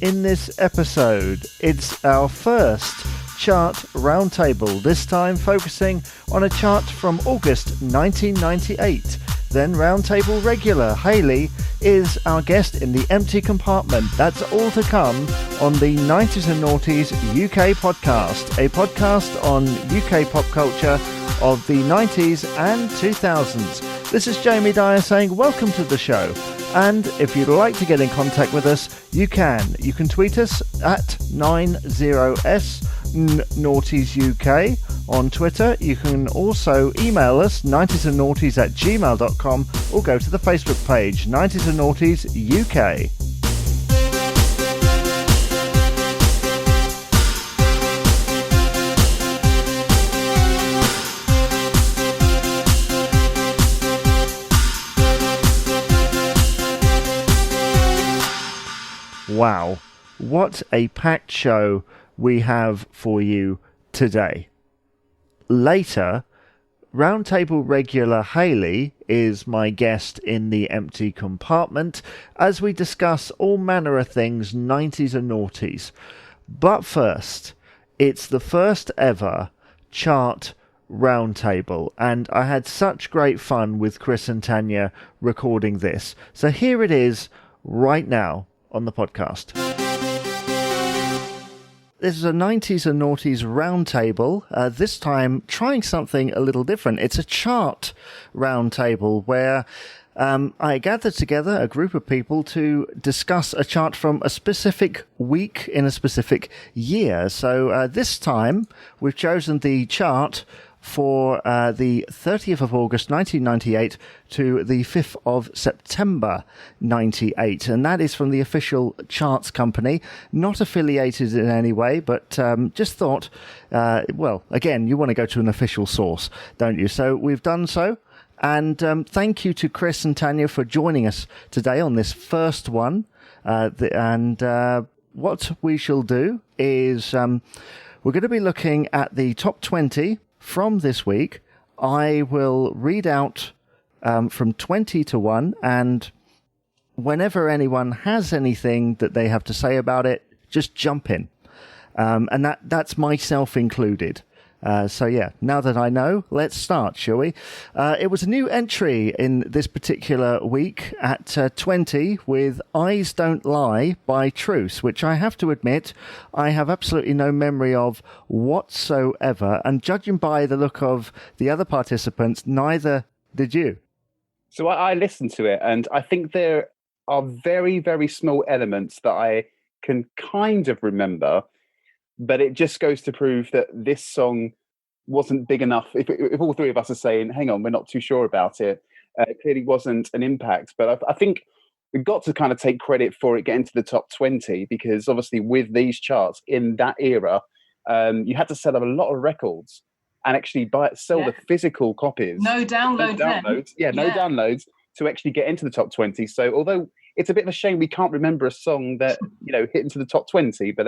in this episode. It's our first chart roundtable, this time focusing on a chart from August 1998. Then roundtable regular Hayley is our guest in the Empty Compartment. That's all to come on the 90s and Noughties UK podcast, a podcast on UK pop culture of the 90s and 2000s. This is Jamie Dyer saying welcome to the show. And if you'd like to get in contact with us, you can. You can tweet us at 90SNNoughties UK on Twitter. You can also email us 90esandnoughties@gmail.com or go to the Facebook page 90s and Noughties UK. Wow, what a packed show we have for you today. Later, roundtable regular Hayley is my guest in the Empty Compartment as we discuss all manner of things 90s and noughties. But first, it's the first ever chart roundtable, and I had such great fun with Chris and Tanya recording this. So here it is right now on the podcast. This is a 90s and noughties roundtable, this time trying something a little different. It's a chart roundtable where I gathered together a group of people to discuss a chart from a specific week in a specific year. So this time we've chosen the chart for the 30th of August 1998 to the 5th of September 98. And that is from the official charts company, not affiliated in any way, but just thought, well, again, you want to go to an official source, don't you? So we've done so. And thank you to Chris and Tanya for joining us today on this first one. What we shall do is we're going to be looking at the top 20 from this week. I will read out from 20 to 1, and whenever anyone has anything that they have to say about it, just jump in. And that's myself included. So yeah, now that I know, let's start, shall we? It was a new entry in this particular week at 20 with Eyes Don't Lie by Truce, which I have to admit I have absolutely no memory of whatsoever. And judging by the look of the other participants, neither did you. So I listened to it, and I think there are very, very small elements that I can kind of remember. But it just goes to prove that this song wasn't big enough. If all three of us are saying, hang on, we're not too sure about it, it clearly wasn't an impact. But I think we've got to kind of take credit for it getting to the top 20, because obviously with these charts in that era, you had to sell a lot of records and actually sell the physical copies. No downloads. No downloads to actually get into the top 20. So although it's a bit of a shame we can't remember a song that, hit into the top 20, but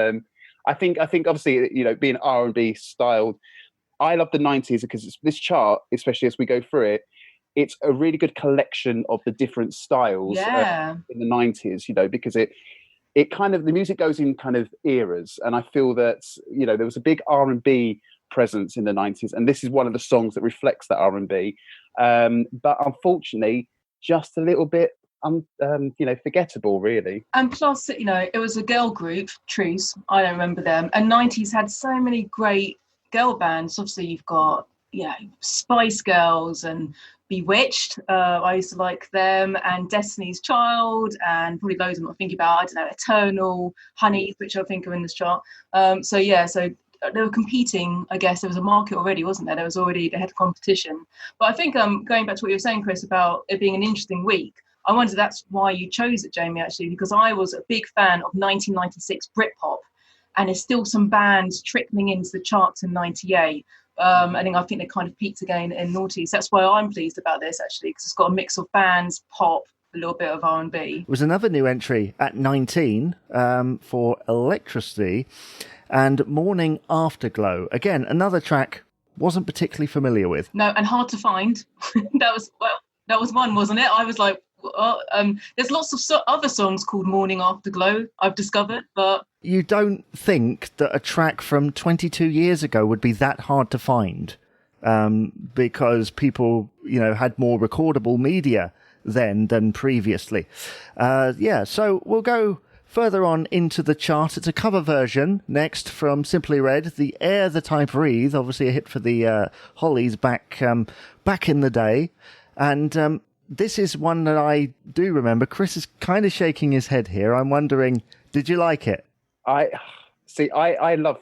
I think obviously, being R&B styled, I love the 90s because this chart, especially as we go through it, it's a really good collection of the different styles in the 90s, because it kind of, the music goes in kind of eras. And I feel that, there was a big R&B presence in the 90s. And this is one of the songs that reflects that R&B. But unfortunately, just a little bit forgettable, really. And plus, it was a girl group, Truce. I don't remember them. And 90s had so many great girl bands. Obviously, you've got Spice Girls and Bewitched. I used to like them, and Destiny's Child, and probably loads I'm not thinking about. I don't know, Eternal, Honeys, which I think are in this chart. So they were competing. I guess there was a market already, wasn't there? There was already the head competition. But I think going back to what you were saying, Chris, about it being an interesting week. I wonder that's why you chose it, Jamie, actually, because I was a big fan of 1996 Britpop, and there's still some bands trickling into the charts in 98. I think they kind of peaked again in noughties. That's why I'm pleased about this, actually, because it's got a mix of bands, pop, a little bit of R&B. It was another new entry at 19 for Electricity and Morning Afterglow. Again, another track wasn't particularly familiar with. No, and hard to find. That was one, wasn't it? I was like, There's lots of other songs called Morning Afterglow, I've discovered, but... You don't think that a track from 22 years ago would be that hard to find, because people, had more recordable media then than previously. So we'll go further on into the chart. It's a cover version next from Simply Red, The Air That I Breathe, obviously a hit for the Hollies back in the day. And this is one that I do remember. Chris is kind of shaking his head here. I'm wondering, did you like it? I love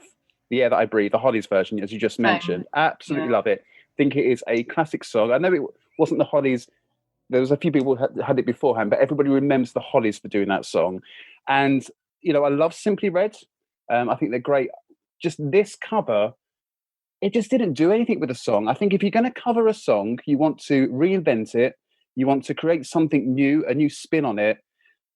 The Air That I Breathe, the Hollies version, as you just mentioned. Absolutely love it. Think it is a classic song. I know it wasn't the Hollies. There was a few people who had it beforehand, but everybody remembers the Hollies for doing that song. And, I love Simply Red. I think they're great. Just this cover, it just didn't do anything with the song. I think if you're going to cover a song, you want to reinvent it. You want to create something new, a new spin on it.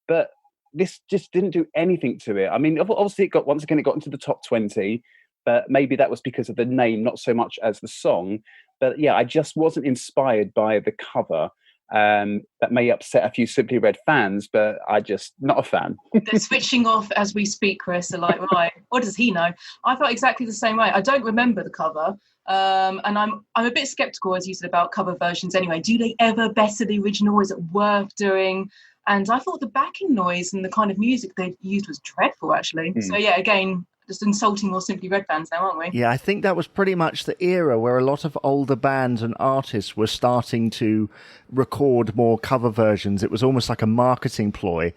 But this just didn't do anything to it. I mean, obviously, it got into the top 20, but maybe that was because of the name, not so much as the song. But yeah, I just wasn't inspired by the cover. That may upset a few Simply Red fans, but not a fan. They're switching off as we speak, Chris. They're like, right, what does he know? I felt exactly the same way. I don't remember the cover, and I'm a bit skeptical, as you said, about cover versions anyway. Do they ever better the original? Is it worth doing? And I thought the backing noise and the kind of music they used was dreadful, actually. So yeah, again, just insulting more Simply Red fans now, aren't we? Yeah, I think that was pretty much the era where a lot of older bands and artists were starting to record more cover versions. It was almost like a marketing ploy.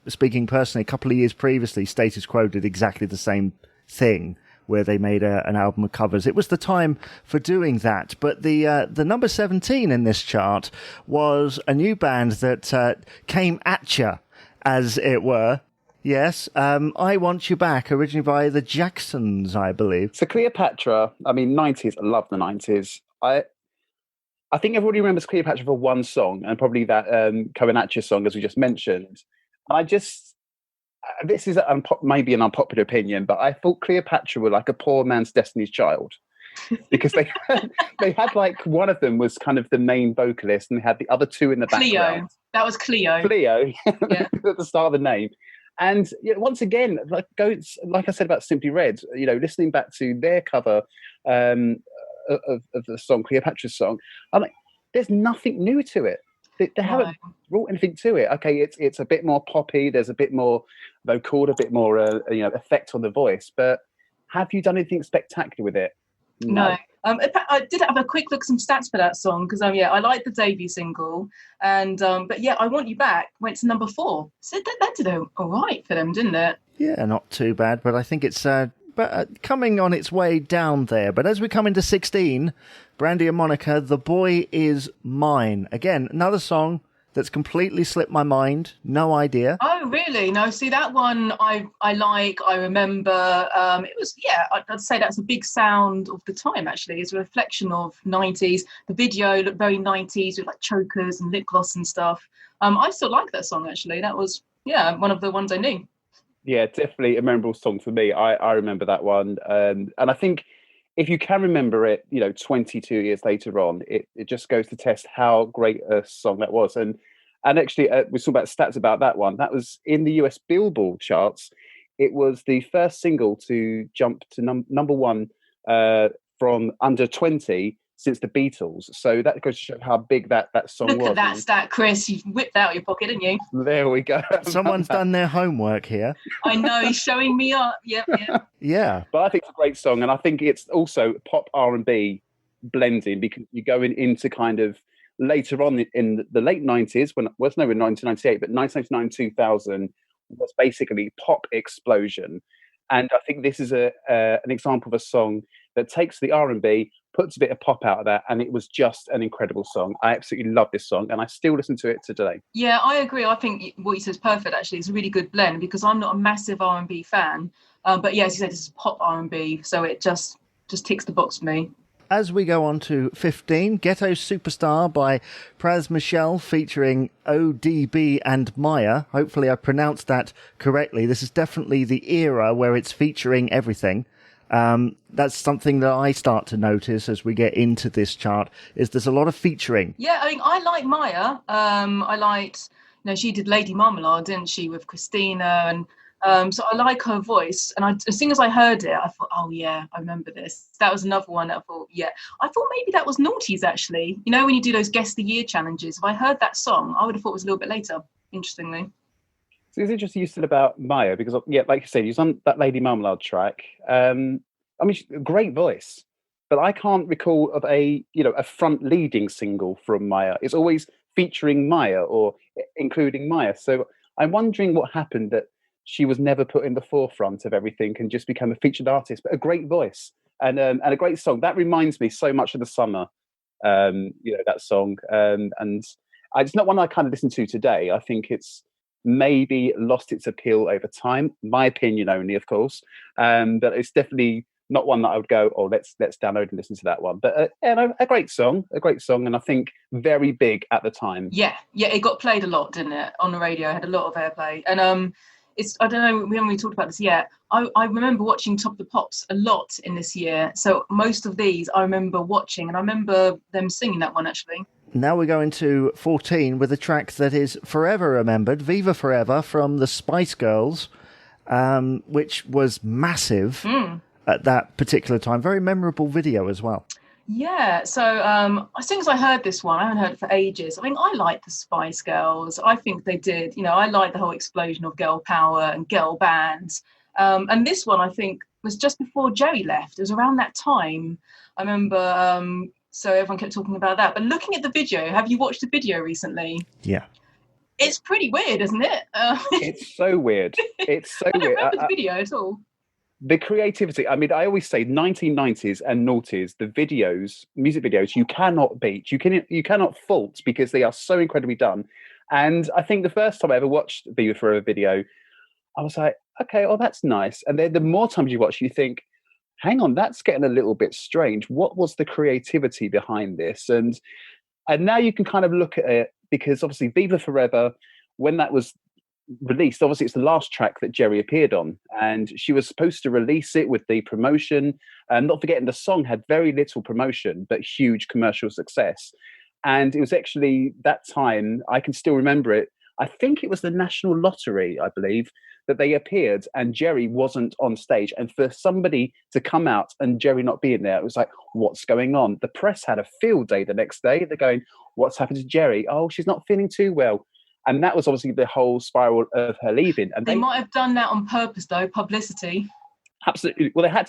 Speaking personally, a couple of years previously, Status Quo did exactly the same thing, where they made an album of covers. It was the time for doing that. But the number 17 in this chart was a new band that came at ya, as it were. Yes, I Want You Back, originally by the Jacksons, I believe. So Cleopatra, I mean, 90s, I love the 90s. I think everybody remembers Cleopatra for one song, and probably that Coming At You song, as we just mentioned. This is maybe an unpopular opinion, but I thought Cleopatra were like a poor man's Destiny's Child. Because they had like, one of them was kind of the main vocalist, and they had the other two in the background. Cleo. That was Cleo. Cleo, yeah. At the start of the name. And once again, like I said about Simply Red, listening back to their cover of the song, Cleopatra's song, I'm like, there's nothing new to it. They haven't brought anything to it. Okay, it's a bit more poppy. There's a bit more vocal, a bit more effect on the voice. But have you done anything spectacular with it? No. I did have a quick look at some stats for that song because I like the debut single, and but I Want You Back went to number 4. So that did all right for them, didn't it? Yeah, not too bad, but I think it's coming on its way down there. But as we come into 16, Brandy and Monica, The Boy Is Mine. Again, another song that's completely slipped my mind. No idea. Oh, really? No, see, that one I remember. It was, I'd say that's a big sound of the time, actually. It's a reflection of 90s. The video looked very 90s with like chokers and lip gloss and stuff. I still like that song, actually. That was, one of the ones I knew. Yeah, definitely a memorable song for me. I remember that one. And I think if you can remember it, 22 years later on, it just goes to test how great a song that was. And actually, we saw about stats about that one. That was in the US Billboard charts. It was the first single to jump to number 1 from under 20 since the Beatles. So that goes to show how big that song was. Look at that stat, Chris. You've whipped that out of your pocket, didn't you? There we go. Someone's done their homework here. I know, he's showing me up. Yep. Yeah. But I think it's a great song, and I think it's also pop R&B blending, because you're going into kind of later on in the late 90s, in 1998, but 1999, 2000 was basically pop explosion. And I think this is an example of a song that takes the R&B, puts a bit of pop out of that, and it was just an incredible song. I absolutely love this song, and I still listen to it today. Yeah, I agree. I think what you said is perfect, actually. It's a really good blend, because I'm not a massive R&B fan. But yeah, as you said, this is pop R&B, so it just ticks the box for me. As we go on to 15, Ghetto Superstar by Pras Michel featuring ODB and Maya. Hopefully I pronounced that correctly. This is definitely the era where it's featuring everything. That's something that I start to notice as we get into this chart, is there's a lot of featuring. Yeah, I mean, I like Maya. I liked, she did Lady Marmalade, didn't she, with Christina, and so I like her voice. And as soon as I heard it, I thought, oh yeah, I remember this. That was another one that I thought, yeah. I thought maybe that was Noughties, actually. When you do those Guess the Year challenges, if I heard that song, I would have thought it was a little bit later, interestingly. So it's interesting you said about Maya, because, yeah, like you said, you was on that Lady Marmalade track. I mean, great voice, but I can't recall of a front leading single from Maya. It's always featuring Maya or including Maya. So I'm wondering what happened that she was never put in the forefront of everything and just became a featured artist. But a great voice and a great song. That reminds me so much of the summer. That song, and it's not one I kind of listen to today. I think it's maybe lost its appeal over time. My opinion only, of course, but it's definitely not one that I would go, oh, let's download and listen to that one. But a great song, and I think very big at the time. Yeah, it got played a lot, didn't it, on the radio? It had a lot of airplay, and I don't know, we haven't really talked about this yet. I remember watching Top of the Pops a lot in this year, so most of these I remember watching, and I remember them singing that one actually. Now we're going to 14 with a track that is forever remembered, Viva Forever, from the Spice Girls, which was massive at that particular time. Very memorable video as well. Yeah, so as soon as I heard this one, I haven't heard it for ages. I mean, I like the Spice Girls. I think they did, I like the whole explosion of girl power and girl bands. And this one, I think, was just before Jerry left. It was around that time. I remember, so everyone kept talking about that. But looking at the video, have you watched the video recently? Yeah. It's pretty weird, isn't it? It's so weird. It's so weird. I don't remember the video at all. The creativity, I mean, I always say 1990s and noughties, the videos, music videos, you cannot beat. You cannot fault, because they are so incredibly done. And I think the first time I ever watched Viva Forever video, I was like, okay, oh, that's nice. And then the more times you watch, you think, hang on, that's getting a little bit strange. What was the creativity behind this? And now you can kind of look at it, because obviously Viva Forever, when that was released, obviously it's the last track that Jerry appeared on, and she was supposed to release it with the promotion, and not forgetting the song had very little promotion but huge commercial success. And it was actually that time, I can still remember it, I think it was the National Lottery, I believe, that they appeared and Jerry wasn't on stage, and for somebody to come out and Jerry not being there, it was like, what's going on? The press had a field day the next day. They're going, what's happened to Jerry? Oh, she's not feeling too well. And that was obviously the whole spiral of her leaving. And they might have done that on purpose, though, publicity. Absolutely. Well, they had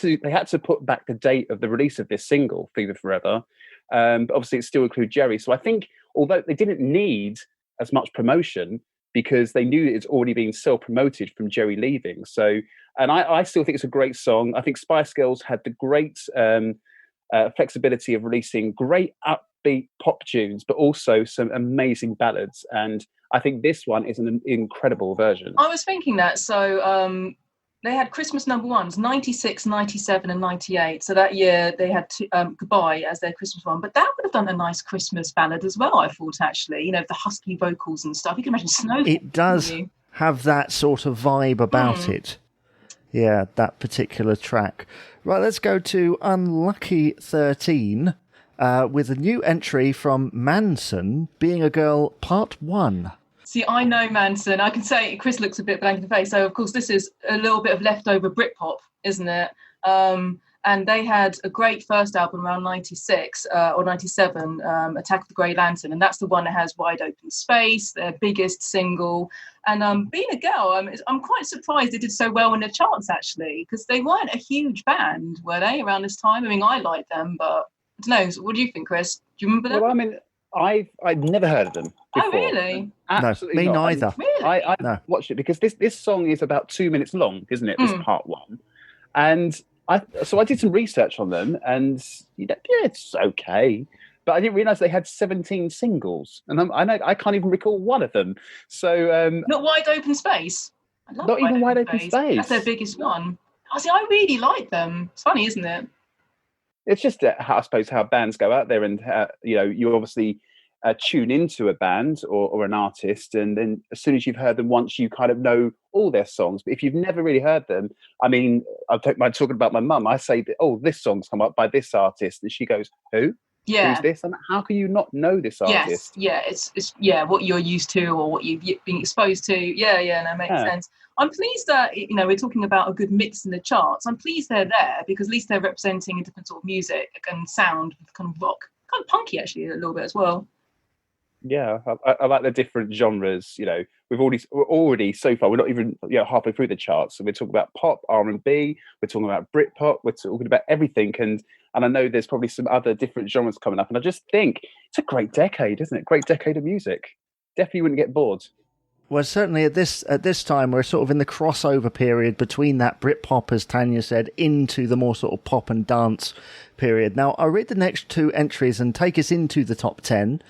to put back the date of the release of this single, Viva Forever. But obviously, it still included Jerry. So I think, although they didn't need as much promotion, because they knew it's already been self-promoted from Jerry leaving. So, and I still think it's a great song. I think Spice Girls had the great flexibility of releasing great upbeat pop tunes, but also some amazing ballads. And I think this one is an incredible version. I was thinking that. So they had Christmas number ones, 96, 97 and 98. So that year they had Goodbye as their Christmas one. But that would have done a nice Christmas ballad as well, I thought, actually. The husky vocals and stuff. You can imagine Snow. It does have that sort of vibe about it. Yeah, that particular track. Right, let's go to Unlucky 13 with a new entry from Manson, Being a Girl, Part 1. See, I know Manson. I can say Chris looks a bit blank in the face. So, of course, this is a little bit of leftover Britpop, isn't it? And they had a great first album around 96 or 97, Attack of the Grey Lantern. And that's the one that has Wide Open Space, their biggest single. And Being a Girl, I'm quite surprised they did so well in the charts, actually, because they weren't a huge band, were they, around this time? I mean, I like them, but I don't know. What do you think, Chris? Do you remember them? Well, I mean, I'd never heard of them before. Oh, really? Absolutely no, me not. neither. Really? I watched it because this song is about 2 minutes long, isn't it? This Part 1. And I did some research on them, and yeah, it's okay. But I didn't realise they had 17 singles, and I can't even recall one of them. So not Wide Open Space. I love not even Wide Open Space. That's their biggest one. I really like them. It's funny, isn't it? It's just I suppose how bands go out there, and you obviously tune into a band or an artist, and then as soon as you've heard them once, you kind of know all their songs. But if you've never really heard them, I mean, talking about my mum, I say, "Oh, this song's come up by this artist," and she goes, "Who? Yeah. Who's this?" And how can you not know this artist? Yes, it's what you're used to or what you've been exposed to. Yeah, that makes sense. I'm pleased that we're talking about a good mix in the charts. I'm pleased they're there because at least they're representing a different sort of music and sound, kind of rock, kind of punky actually a little bit as well. Yeah, I like the different genres. We're already so far. We're not even halfway through the charts. So we're talking about pop, R&B. We're talking about Britpop. We're talking about everything. And I know there's probably some other different genres coming up. And I just think it's a great decade, isn't it? Great decade of music. Definitely wouldn't get bored. Well, certainly at this time, we're sort of in the crossover period between that Britpop, as Tanya said, into the more sort of pop and dance period. Now, I'll read the next two entries and take us into the top 10.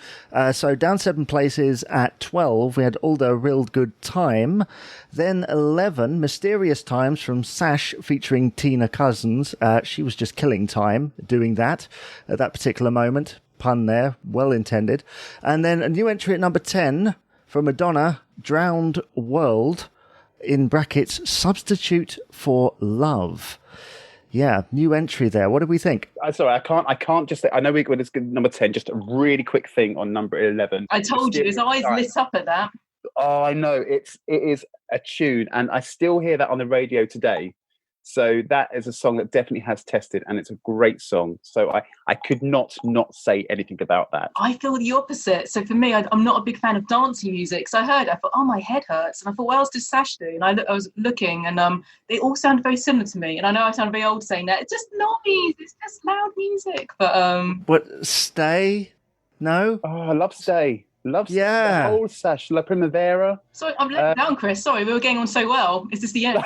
So down 7 places at 12, we had All the Real Good Time. Then 11, Mysterious Times from Sash featuring Tina Cousins. She was just killing time doing that at that particular moment. Pun there, well intended. And then a new entry at number 10 from Madonna, Drowned World, in brackets, Substitute for Love. Yeah, new entry there. What do we think? Sorry, I can't just say, I know when it's number 10, just a really quick thing on number 11. I told you, his eyes lit up at that. Oh, I know. It is a tune, and I still hear that on the radio today. So that is a song that definitely has tested, and it's a great song. So I could not say anything about that. I feel the opposite. So for me, I'm not a big fan of dancey music. So I heard it, I thought, oh, my head hurts. And I thought, what else does Sash do? And I was looking, and they all sound very similar to me. And I know I sound very old saying that. It's just noise. It's just loud music. But Stay? No? Oh, I love Stay. Loves the whole Sash, La Primavera. Sorry, I'm letting down, Chris. Sorry, we were getting on so well. Is this the end?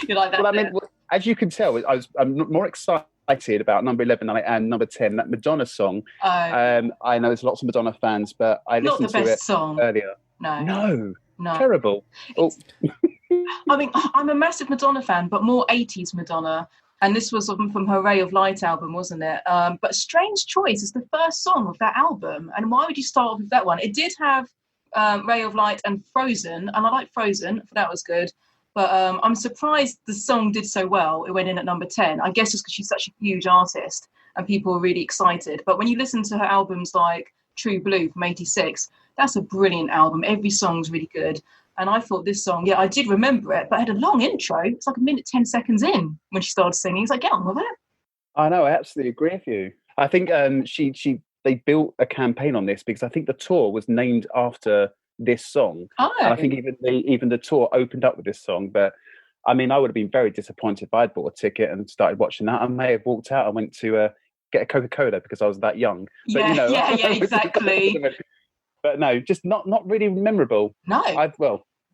You're like that. Well, I mean, as you can tell, I'm more excited about number 11 than I am number 10, that Madonna song. I know there's lots of Madonna fans, but I listened to it earlier. No. Terrible. I mean, I'm a massive Madonna fan, but more 80s Madonna. And this was from her Ray of Light album, wasn't it? But Strange Choice is the first song of that album. And why would you start with that one? It did have Ray of Light and Frozen, and I like Frozen, that was good. But I'm surprised the song did so well. It went in at number 10. I guess it's because she's such a huge artist and people were really excited. But when you listen to her albums like True Blue from 86, that's a brilliant album. Every song's really good. And I thought this song, I did remember it, but it had a long intro. It's like a minute, 10 seconds in when she started singing. It's like, get on with it. I know, I absolutely agree with you. I think they built a campaign on this because I think the tour was named after this song. Oh. And I think even the tour opened up with this song. But I mean, I would have been very disappointed if I'd bought a ticket and started watching that. I may have walked out and went to get a Coca-Cola because I was that young. But, yeah, exactly. But no, just not really memorable. No.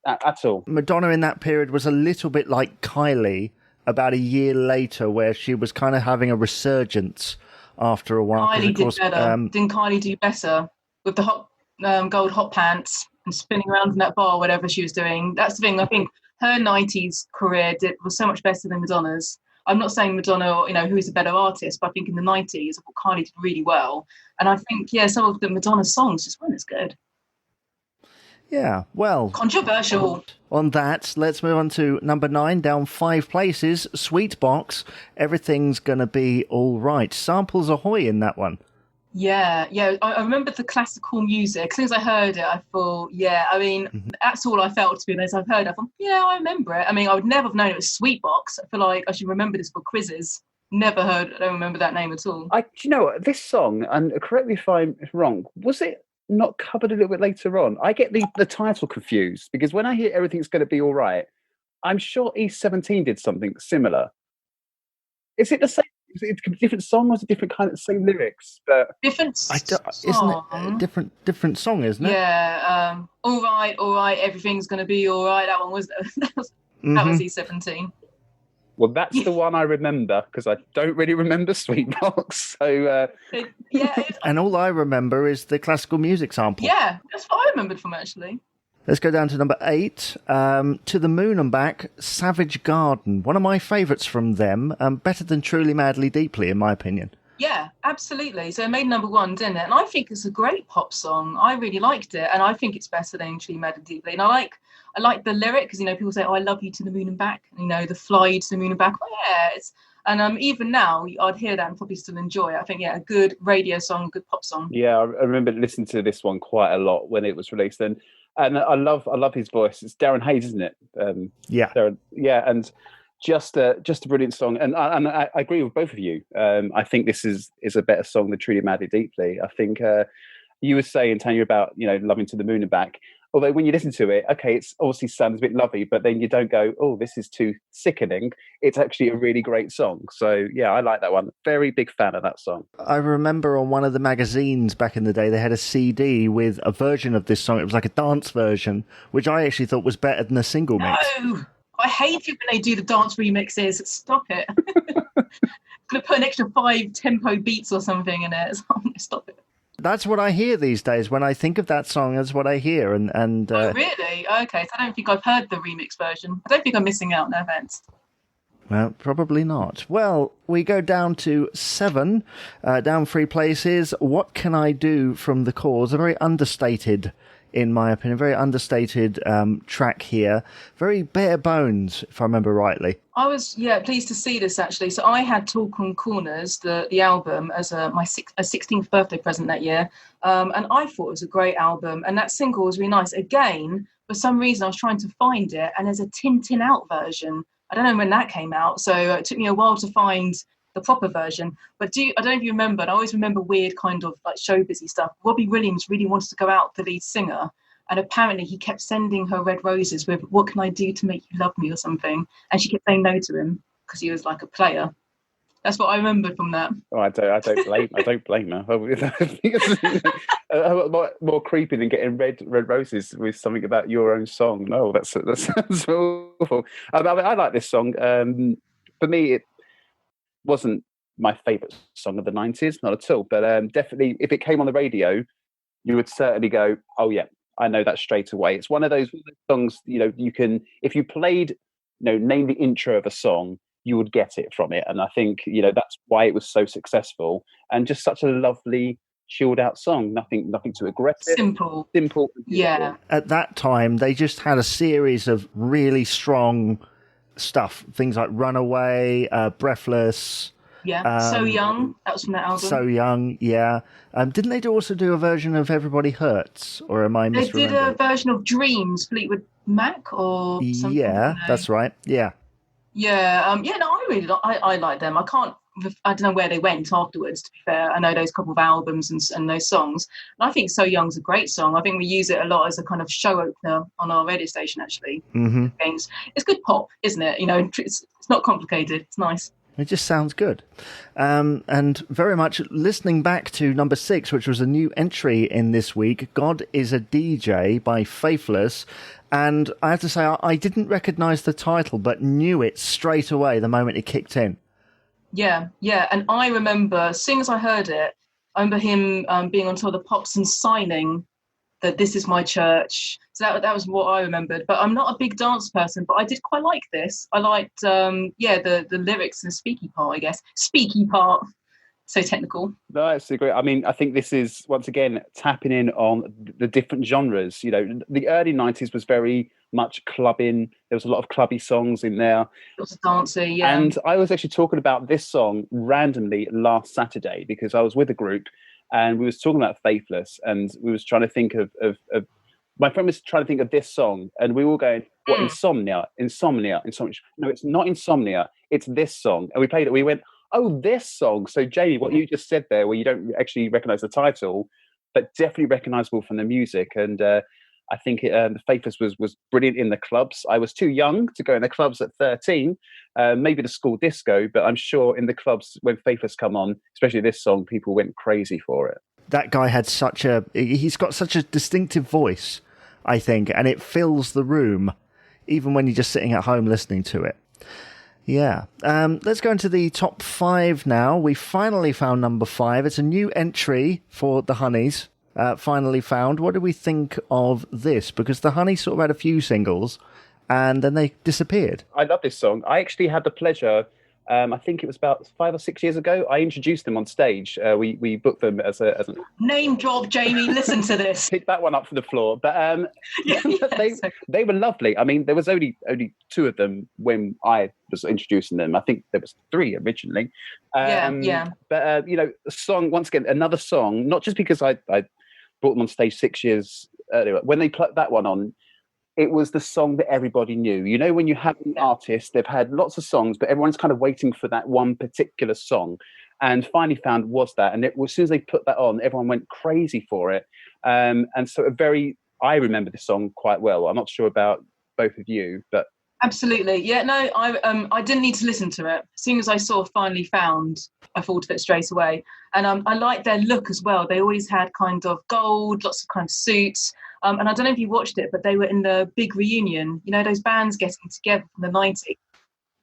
At all. Madonna in that period was a little bit like Kylie about a year later, where she was kind of having a resurgence after a while. Kylie did better. Didn't Kylie do better with the hot gold hot pants and spinning around in that bar, whatever she was doing? That's the thing. I think her 90s career was so much better than Madonna's. I'm not saying Madonna, who is a better artist, but I think in the 90s, I thought Kylie did really well. And I think, some of the Madonna songs just weren't as good. Yeah, well. Controversial. On that, let's move on to number 9, down 5 places. Sweetbox, Everything's Gonna Be All Right. Samples Ahoy in that one. Yeah. I remember the classical music. As soon as I heard it, I thought, that's all I felt, to be honest. I've heard it. I thought, I remember it. I mean, I would never have known it was Sweetbox. I feel like I should remember this for quizzes. I don't remember that name at all. This song, and correct me if I'm wrong, was it not covered a little bit later on? I get the title confused because when I hear Everything's Going to Be All Right, I'm sure E17 did something similar. Is it the same? Is it a different song, or is it different kind of same lyrics? But different song. Isn't it a different song, isn't it? Yeah. All right, everything's going to be all right. That one was that was E17. Well, that's the one I remember because I don't really remember Sweetbox. So and all I remember is the classical music sample. Yeah, that's what I remembered from actually. Let's go down to number 8. To the Moon and Back, Savage Garden. One of my favourites from them. Better than Truly, Madly, Deeply, in my opinion. Yeah, absolutely. So it made number one, didn't it? And I think it's a great pop song. I really liked it, and I think it's better than Truly Mad and Deeply. And I like the lyric because people say, "Oh, I love you to the moon and back." The fly you to the moon and back. Oh yeah, even now I'd hear that and probably still enjoy it. I think a good radio song, good pop song. Yeah, I remember listening to this one quite a lot when it was released, and I love his voice. It's Darren Hayes, isn't it? Yeah, Darren, yeah, and just a brilliant song. And I agree with both of you. I think this is a better song than Truly Madly Deeply. I think you were saying, Tanya, about loving to the moon and back. Although when you listen to it, okay, it's obviously sounds a bit lovey, but then you don't go, oh, this is too sickening. It's actually a really great song. So yeah, I like that one. Very big fan of that song. I remember on one of the magazines back in the day, they had a CD with a version of this song. It was like a dance version, which I actually thought was better than a single mix. No, I hate it when they do the dance remixes. Stop it. Gonna put an extra 5 tempo beats or something in it. Stop it. That's what I hear these days. When I think of that song, that's what I hear. And Oh, really? Okay, so I don't think I've heard the remix version. I don't think I'm missing out, no offense. Well, probably not. Well, we go down to 7, down 3 places. What Can I Do from The Cause? A very understated, in my opinion, very understated track here. Very bare bones, if I remember rightly. I was, pleased to see this, actually. So I had Talk on Corners, the album, as my 16th birthday present that year. And I thought it was a great album. And that single was really nice. Again, for some reason, I was trying to find it. And there's a Tintin Out version. I don't know when that came out. So it took me a while to find the proper version. But I don't know if you remember, and I always remember weird kind of like showbizy stuff. Robbie Williams really wanted to go out, the lead singer. And apparently he kept sending her red roses with, "What can I do to make you love me?" or something. And she kept saying no to him because he was like a player. That's what I remembered from that. Oh, I don't blame her. More creepy than getting red roses with something about your own song. No, that sounds awful. I like this song. For me, it wasn't my favourite song of the 90s, not at all. But definitely, if it came on the radio, you would certainly go, "Oh yeah, I know that straight away." It's one of those songs, you can, if you played, name the intro of a song, you would get it from it. And I think, that's why it was so successful and just such a lovely, chilled out song. Nothing too aggressive. Simple. Yeah. At that time, they just had a series of really strong stuff. Things like Runaway, Breathless. Yeah, So Young. That was from that album. So Young, yeah. Didn't they also do a version of Everybody Hurts? Or am I misremembering? They did a version of Dreams, Fleetwood Mac or something. Yeah, that's right. Yeah. Yeah, no, I like them. I don't know where they went afterwards, to be fair. I know those couple of albums and those songs. And I think So Young's a great song. I think we use it a lot as a kind of show opener on our radio station, actually. Mm-hmm. It's good pop, isn't it? It's not complicated. It's nice. It just sounds good. And very much listening back to number 6, which was a new entry in this week, God is a DJ by Faithless. And I have to say, I didn't recognise the title, but knew it straight away the moment it kicked in. Yeah. And I remember, as soon as I heard it, I remember him being on tour of the Pops and signing that "This is my church." So that was what I remembered. But I'm not a big dance person, but I did quite like this. I liked, the lyrics and the speaky part, I guess. Speaky part. So technical. No, that's great. I mean, I think this is, once again, tapping in on the different genres. The early 90s was very much clubbing. There was a lot of clubby songs in there. Lots of dancing, yeah. And I was actually talking about this song randomly last Saturday because I was with a group and we was talking about Faithless and we was trying to think of my friend was trying to think of this song and we were all going, what, Insomnia. No, it's not Insomnia. It's this song. And we played it. We went, oh, this song. So, Jamie, what you just said there, where you don't actually recognise the title, but definitely recognisable from the music. And I think Faithless was brilliant in the clubs. I was too young to go in the clubs at 13, maybe the school disco, but I'm sure in the clubs when Faithless come on, especially this song, people went crazy for it. That guy had he's got such a distinctive voice, I think, and it fills the room, even when you're just sitting at home listening to it. Yeah. Let's go into the top 5 now. We finally found number 5. It's a new entry for the Honeys. Finally found. What do we think of this? Because the Honeys sort of had a few singles and then they disappeared. I love this song. I actually had the pleasure I think it was about 5 or 6 years ago. I introduced them on stage. We booked them as a Name drop, Jamie. Listen to this. pick that one up from the floor. But Yeah, they were lovely. I mean, there was only two of them when I was introducing them. I think there was 3 originally. Yeah. But a song, once again, another song. Not just because I brought them on stage 6 years earlier. When they put that one on, it was the song that everybody knew. You know, when you have an artist, they've had lots of songs, but everyone's kind of waiting for that one particular song. And Finally Found was that. And as soon as they put that on, everyone went crazy for it. And so I remember the song quite well. I'm not sure about both of you, but... Absolutely. Yeah, no, I didn't need to listen to it. As soon as I saw Finally Found, I thought of it straight away. And I liked their look as well. They always had kind of gold, lots of kind of suits. And I don't know if you watched it, but they were in the big reunion, those bands getting together from the 90s.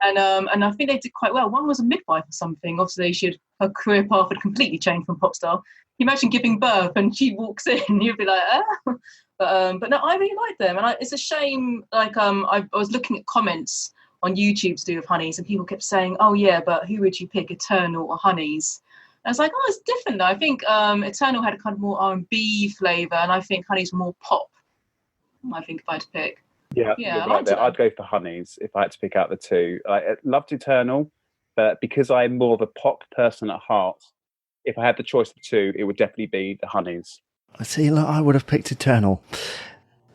And I think they did quite well. One was a midwife or something. Obviously, her career path had completely changed from pop star. You imagine giving birth and she walks in, you'd be like, ah. But no, I really like them. And it's a shame, like, I was looking at comments on YouTube to do with Honeys, and people kept saying, oh, yeah, but who would you pick, Eternal or Honeys? And I was like, oh, it's different, though. I think Eternal had a kind of more R&B flavour, and I think Honeys were more pop, I think, if I had to pick. Yeah, you're right there. I'd go for Honeys if I had to pick out the 2. I loved Eternal, but because I'm more of a pop person at heart, if I had the choice of 2, it would definitely be the Honeys. I see. Look, I would have picked Eternal.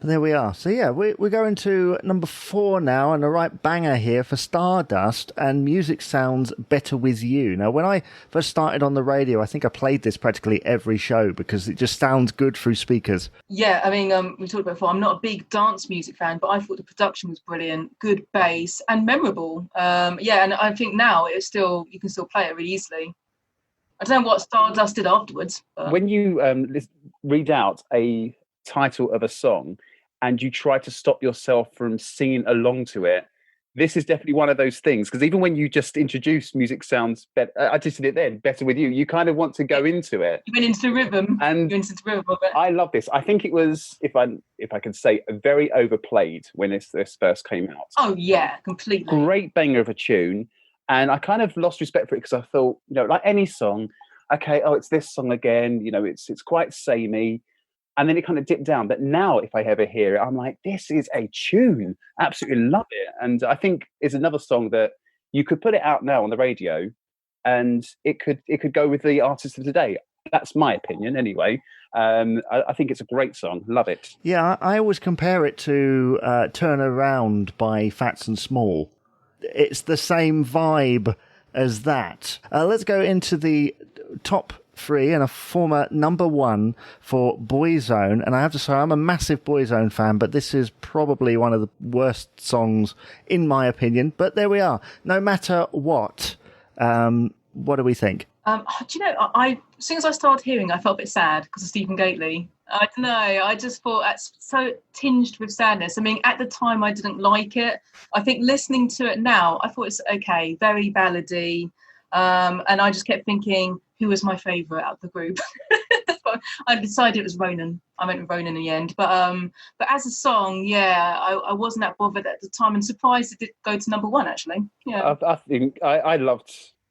But there we are. So yeah, we're going to number 4 now, and a right banger here for Stardust, and Music Sounds Better With You. Now, when I first started on the radio, I think I played this practically every show because it just sounds good through speakers. Yeah, I mean, we talked about before, I'm not a big dance music fan, but I thought the production was brilliant, good bass, and memorable. Yeah, and I think now you can still play it really easily. I don't know what Stardust did afterwards. But... When you read out a title of a song and you try to stop yourself from singing along to it, this is definitely one of those things, because even when you just introduce Music Sounds Better, I just did it then, Better With You, you kind of want to go into it. You went into the rhythm. And I love this. I think it was, if I can say, very overplayed when this first came out. Oh yeah, completely. Great banger of a tune. And I kind of lost respect for it because I thought, like any song, okay, it's this song again, it's quite samey. And then it kind of dipped down. But now if I ever hear it, I'm like, this is a tune. Absolutely love it. And I think it's another song that you could put it out now on the radio and it could go with the artist of today. That's my opinion anyway. I think it's a great song. Love it. Yeah, I always compare it to Turn Around by Fats and Small. It's the same vibe as that. Let's go into the top 3 and a former number 1 for Boyzone. And I have to say, I'm a massive Boyzone fan, but this is probably one of the worst songs in my opinion. But there we are. No matter what do we think? Do you know, as soon as I started hearing, I felt a bit sad because of Stephen Gately. I don't know. I just thought that's so tinged with sadness. I mean, at the time, I didn't like it. I think listening to it now, I thought it's okay, very ballady. And I just kept thinking, who was my favourite out of the group? I decided it was Ronan. I went with Ronan in the end. But as a song, yeah, I wasn't that bothered at the time, and surprised it did go to number 1, actually. Yeah. I think I love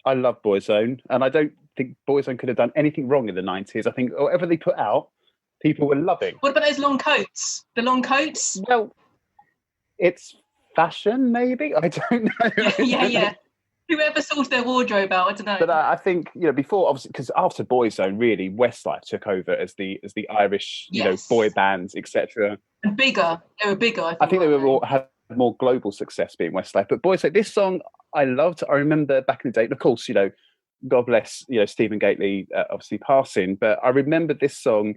Boyzone, and I don't think Boyzone could have done anything wrong in the 90s. I think whatever they put out, people were loving. What about those long coats? The long coats? Well, it's fashion, maybe? I don't know. Yeah. Whoever sorted their wardrobe out, I don't know. But I think, before, obviously, because after Boyzone, really, Westlife took over as the Irish, boy bands, etc. And bigger. They were bigger, I think they had more global success being Westlife. But Boyzone, this song I loved. I remember back in the day, and of course, God bless, Stephen Gately obviously passing, but I remember this song,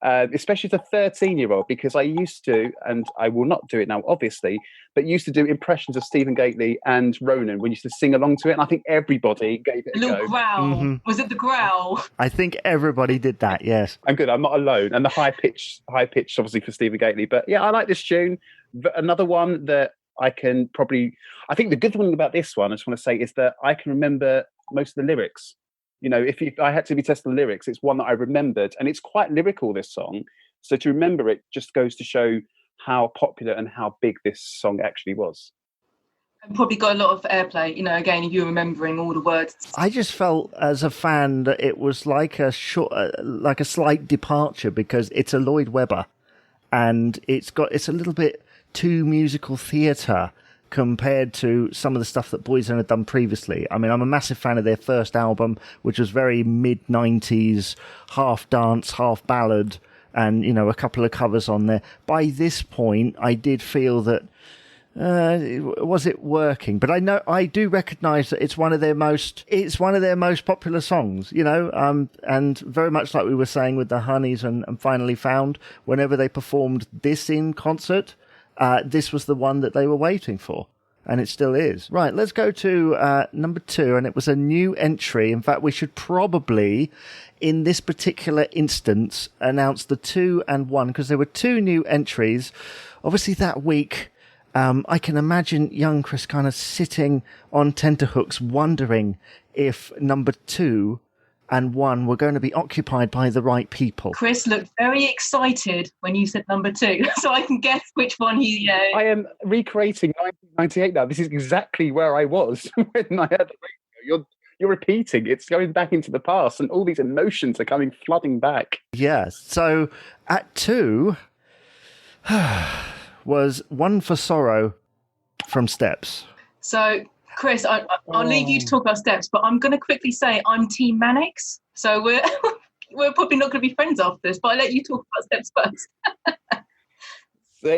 especially as a 13-year-old, because I used to, and I will not do it now, obviously, but used to do impressions of Stephen Gately and Ronan. We used to sing along to it, and I think everybody gave it a little go. Growl. Mm-hmm. Was it the growl? I think everybody did that, yes. I'm good. I'm not alone. And the high pitch, obviously, for Stephen Gately. But yeah, I like this tune. Another one that I think the good thing about this one, I just want to say, is that I can remember most of the lyrics. If I had to be testing the lyrics, it's one that I remembered, and it's quite lyrical, this song. So to remember it just goes to show how popular and how big this song actually was. Probably got a lot of airplay, again, if you're remembering all the words. I just felt as a fan that it was like a slight departure because it's a Lloyd Webber, and it's a little bit too musical theatre compared to some of the stuff that Boyzone had done previously. I mean, I'm a massive fan of their first album, which was very mid-90s, half dance, half ballad, and, a couple of covers on there. By this point, I did feel that was it working? But I do recognise that it's one of their most popular songs, and very much like we were saying with the Honeys and Finally Found, whenever they performed this in concert, this was the one that they were waiting for, and it still is. Right, let's go to number 2, and it was a new entry. In fact, we should probably, in this particular instance, announce the 2 and 1, because there were 2 new entries. Obviously, that week, I can imagine young Chris kind of sitting on tenterhooks, wondering if number 2 and 1 were going to be occupied by the right people. Chris looked very excited when you said number 2, so I can guess which one he... I am recreating 1998 now. This is exactly where I was when I had the radio. You're repeating. It's going back into the past, and all these emotions are coming flooding back. Yeah, so at 2... was One for Sorrow from Steps. So, Chris, I'll leave you to talk about Steps, but I'm going to quickly say I'm Team Mannix, so we're probably not going to be friends after this, but I'll let you talk about Steps first. Do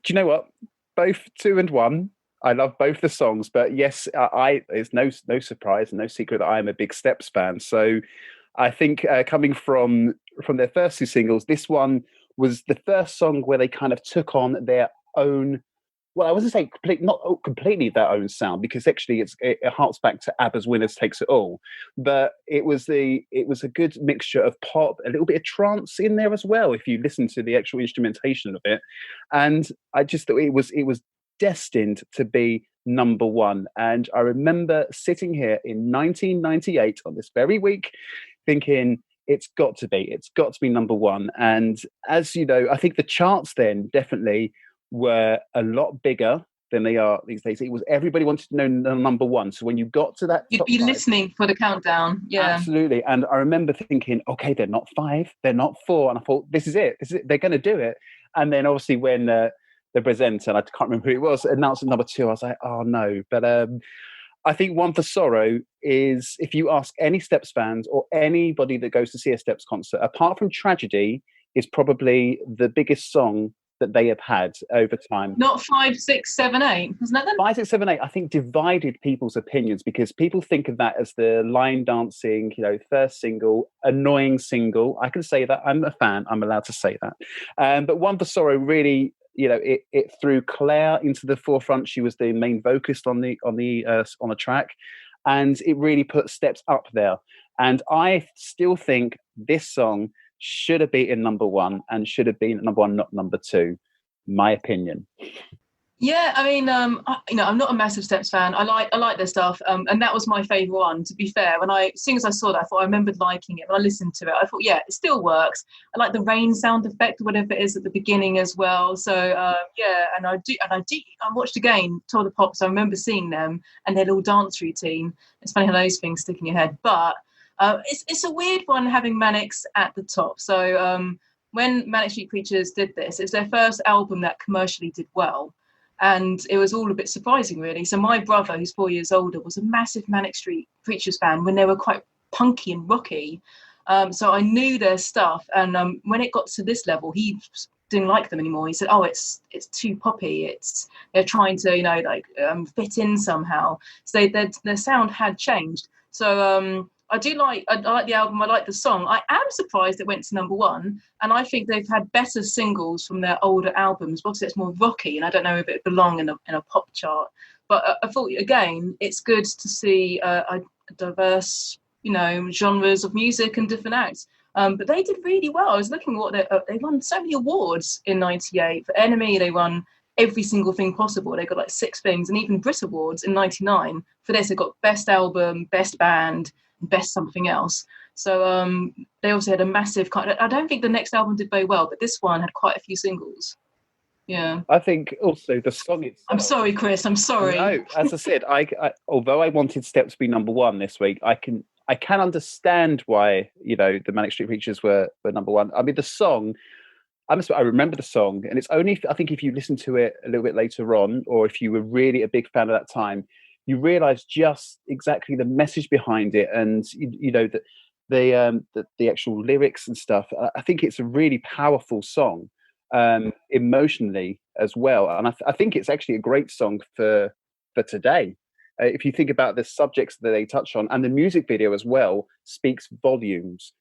you know what? Both 2 and 1, I love both the songs, but yes, it's no surprise and no secret that I am a big Steps fan. So I think coming from their first 2 singles, this one was the first song where they kind of took on their own, well, I wasn't saying not completely their own sound, because actually it harks back to ABBA's Winners Takes It All, but it was a good mixture of pop, a little bit of trance in there as well, if you listen to the actual instrumentation of it. And I just thought it was destined to be number 1. And I remember sitting here in 1998 on this very week thinking, it's got to be number 1. And as you know, I think the charts then definitely were a lot bigger than they are these days. It was, everybody wanted to know number 1. So when you got to that, you'd be 5, listening for the countdown. Yeah, absolutely. And I remember thinking, okay, they're not 5, they're not 4, and I thought, this is it. They're going to do it. And then obviously when the presenter, and I can't remember who it was, announced number 2, I was like, oh no. But I think One for Sorrow is, if you ask any Steps fans or anybody that goes to see a Steps concert, apart from Tragedy, is probably the biggest song that they have had over time. Not 5, 6, 7, 8, wasn't that them? 5, 6, 7, 8, I think divided people's opinions, because people think of that as the line dancing, first single, annoying single. I can say that. I'm a fan. I'm allowed to say that. But One for Sorrow really, it threw Claire into the forefront. She was the main vocalist on the track, and it really put Steps up there. And I still think this song should have been number 1 and should have been number 1, not number 2. My opinion. Yeah, I mean, I'm not a massive Steps fan. I like their stuff, and that was my favourite one. To be fair, as soon as I saw that, I thought I remembered liking it. When I listened to it, I thought, yeah, it still works. I like the rain sound effect, whatever it is at the beginning as well. So yeah, and I watched again Tour of the Pops. I remember seeing them and their little dance routine. It's funny how those things stick in your head, but it's a weird one having Mannix at the top. So when Manic Street Preachers did this, it was their first album that commercially did well. And it was all a bit surprising, really. So my brother, who's 4 years older, was a massive Manic Street Preachers fan when they were quite punky and rocky. So I knew their stuff. And when it got to this level, he didn't like them anymore. He said, "Oh, it's too poppy. They're trying to fit in somehow." So their sound had changed. So I like the album. I like the song. I am surprised it went to number 1, and I think they've had better singles from their older albums. Obviously, it's more rocky, and I don't know if it belong in a pop chart. But I thought, again, it's good to see a diverse, genres of music and different acts. But they did really well. I was looking at what they won so many awards in '98. For Enemy, they won every single thing possible. They got like 6 things, and even Brit Awards in '99. For this, they got Best Album, Best Band, Best something else. So they also had a massive I don't think the next album did very well, but this one had quite a few singles. Yeah. I think also the song itself. I'm sorry, Chris. I'm sorry. No, as I said, I although I wanted Steps to be number one this week, I can understand why the Manic Street Preachers were number one. I mean, the song. I remember the song, and it's only I think if you listen to it a little bit later on, or if you were really a big fan at that time, you realise just exactly the message behind it, and that the actual lyrics and stuff. I think it's a really powerful song, emotionally as well, and I think it's actually a great song for today. If you think about the subjects that they touch on, and the music video as well speaks volumes.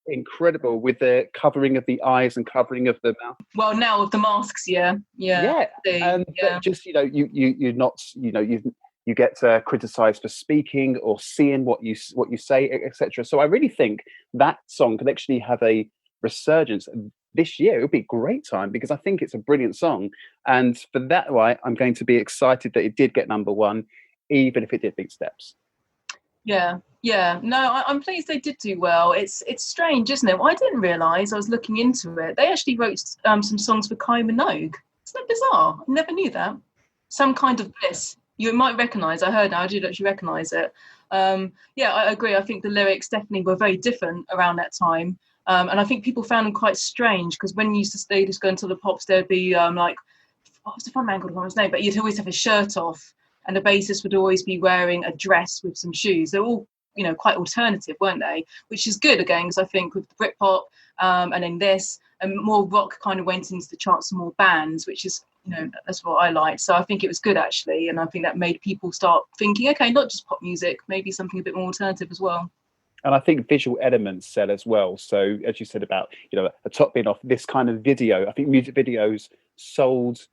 Incredible with the covering of the eyes and covering of the mouth. Well, now with the masks, yeah. But just you're not you get criticised for speaking or seeing what you say, etc. So I really think that song could actually have a resurgence this year. It would be a great time because I think it's a brilliant song, and for that why I'm going to be excited that it did get number one, even if it did beat Steps. Yeah. No, I'm pleased they did do well. It's strange, isn't it? Well, I didn't realise. I was looking into it. They actually wrote some songs for Kylie Minogue. Isn't that bizarre? I never knew that. Some Kind of Bliss. You might recognise. I heard now. I did actually recognise it. I agree. I think the lyrics definitely were very different around that time. And I think people found them quite strange because when you used to just go into the pops, there'd be like, what was the front man called? What was his name? But you'd always have his shirt off. And the bassist would always be wearing a dress with some shoes. They're all, quite alternative, weren't they? Which is good, again, because I think with the Britpop and then this, and more rock kind of went into the charts and more bands, which is, that's what I like. So I think it was good, actually. And I think that made people start thinking, okay, not just pop music, maybe something a bit more alternative as well. And I think visual elements sell as well. So as you said about, a top being off this kind of video, I think music videos sold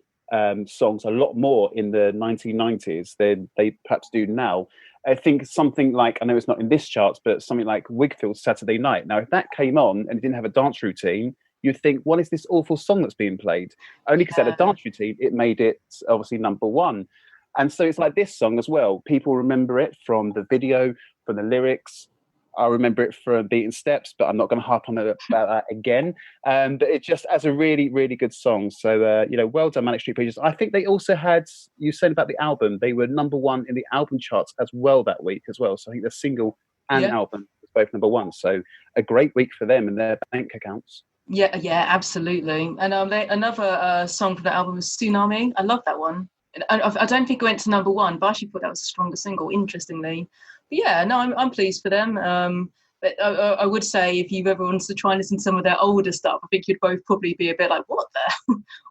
songs a lot more in the 1990s than they perhaps do now. I think something like, I know it's not in this charts, but something like Wigfield's Saturday Night. Now, if that came on and it didn't have a dance routine, you'd think, what is this awful song that's being played? Only because it had a dance routine, it made it obviously number one. And so it's like this song as well. People remember it from the video, from the lyrics. I remember it from Beating Steps, but I'm not going to harp on it about that again. But it just as a really, really good song. So, well done, Manic Street Preachers. I think they also had, you said about the album, they were number one in the album charts as well that week as well. So I think the single and album was both number one. So a great week for them and their bank accounts. Yeah, absolutely. And another song for the album was Tsunami. I love that one. I don't think it went to number one, but I actually thought that was a stronger single, interestingly. But yeah, no, I'm pleased for them. But I would say if you ever wanted to try and listen to some of their older stuff, I think you'd both probably be a bit like,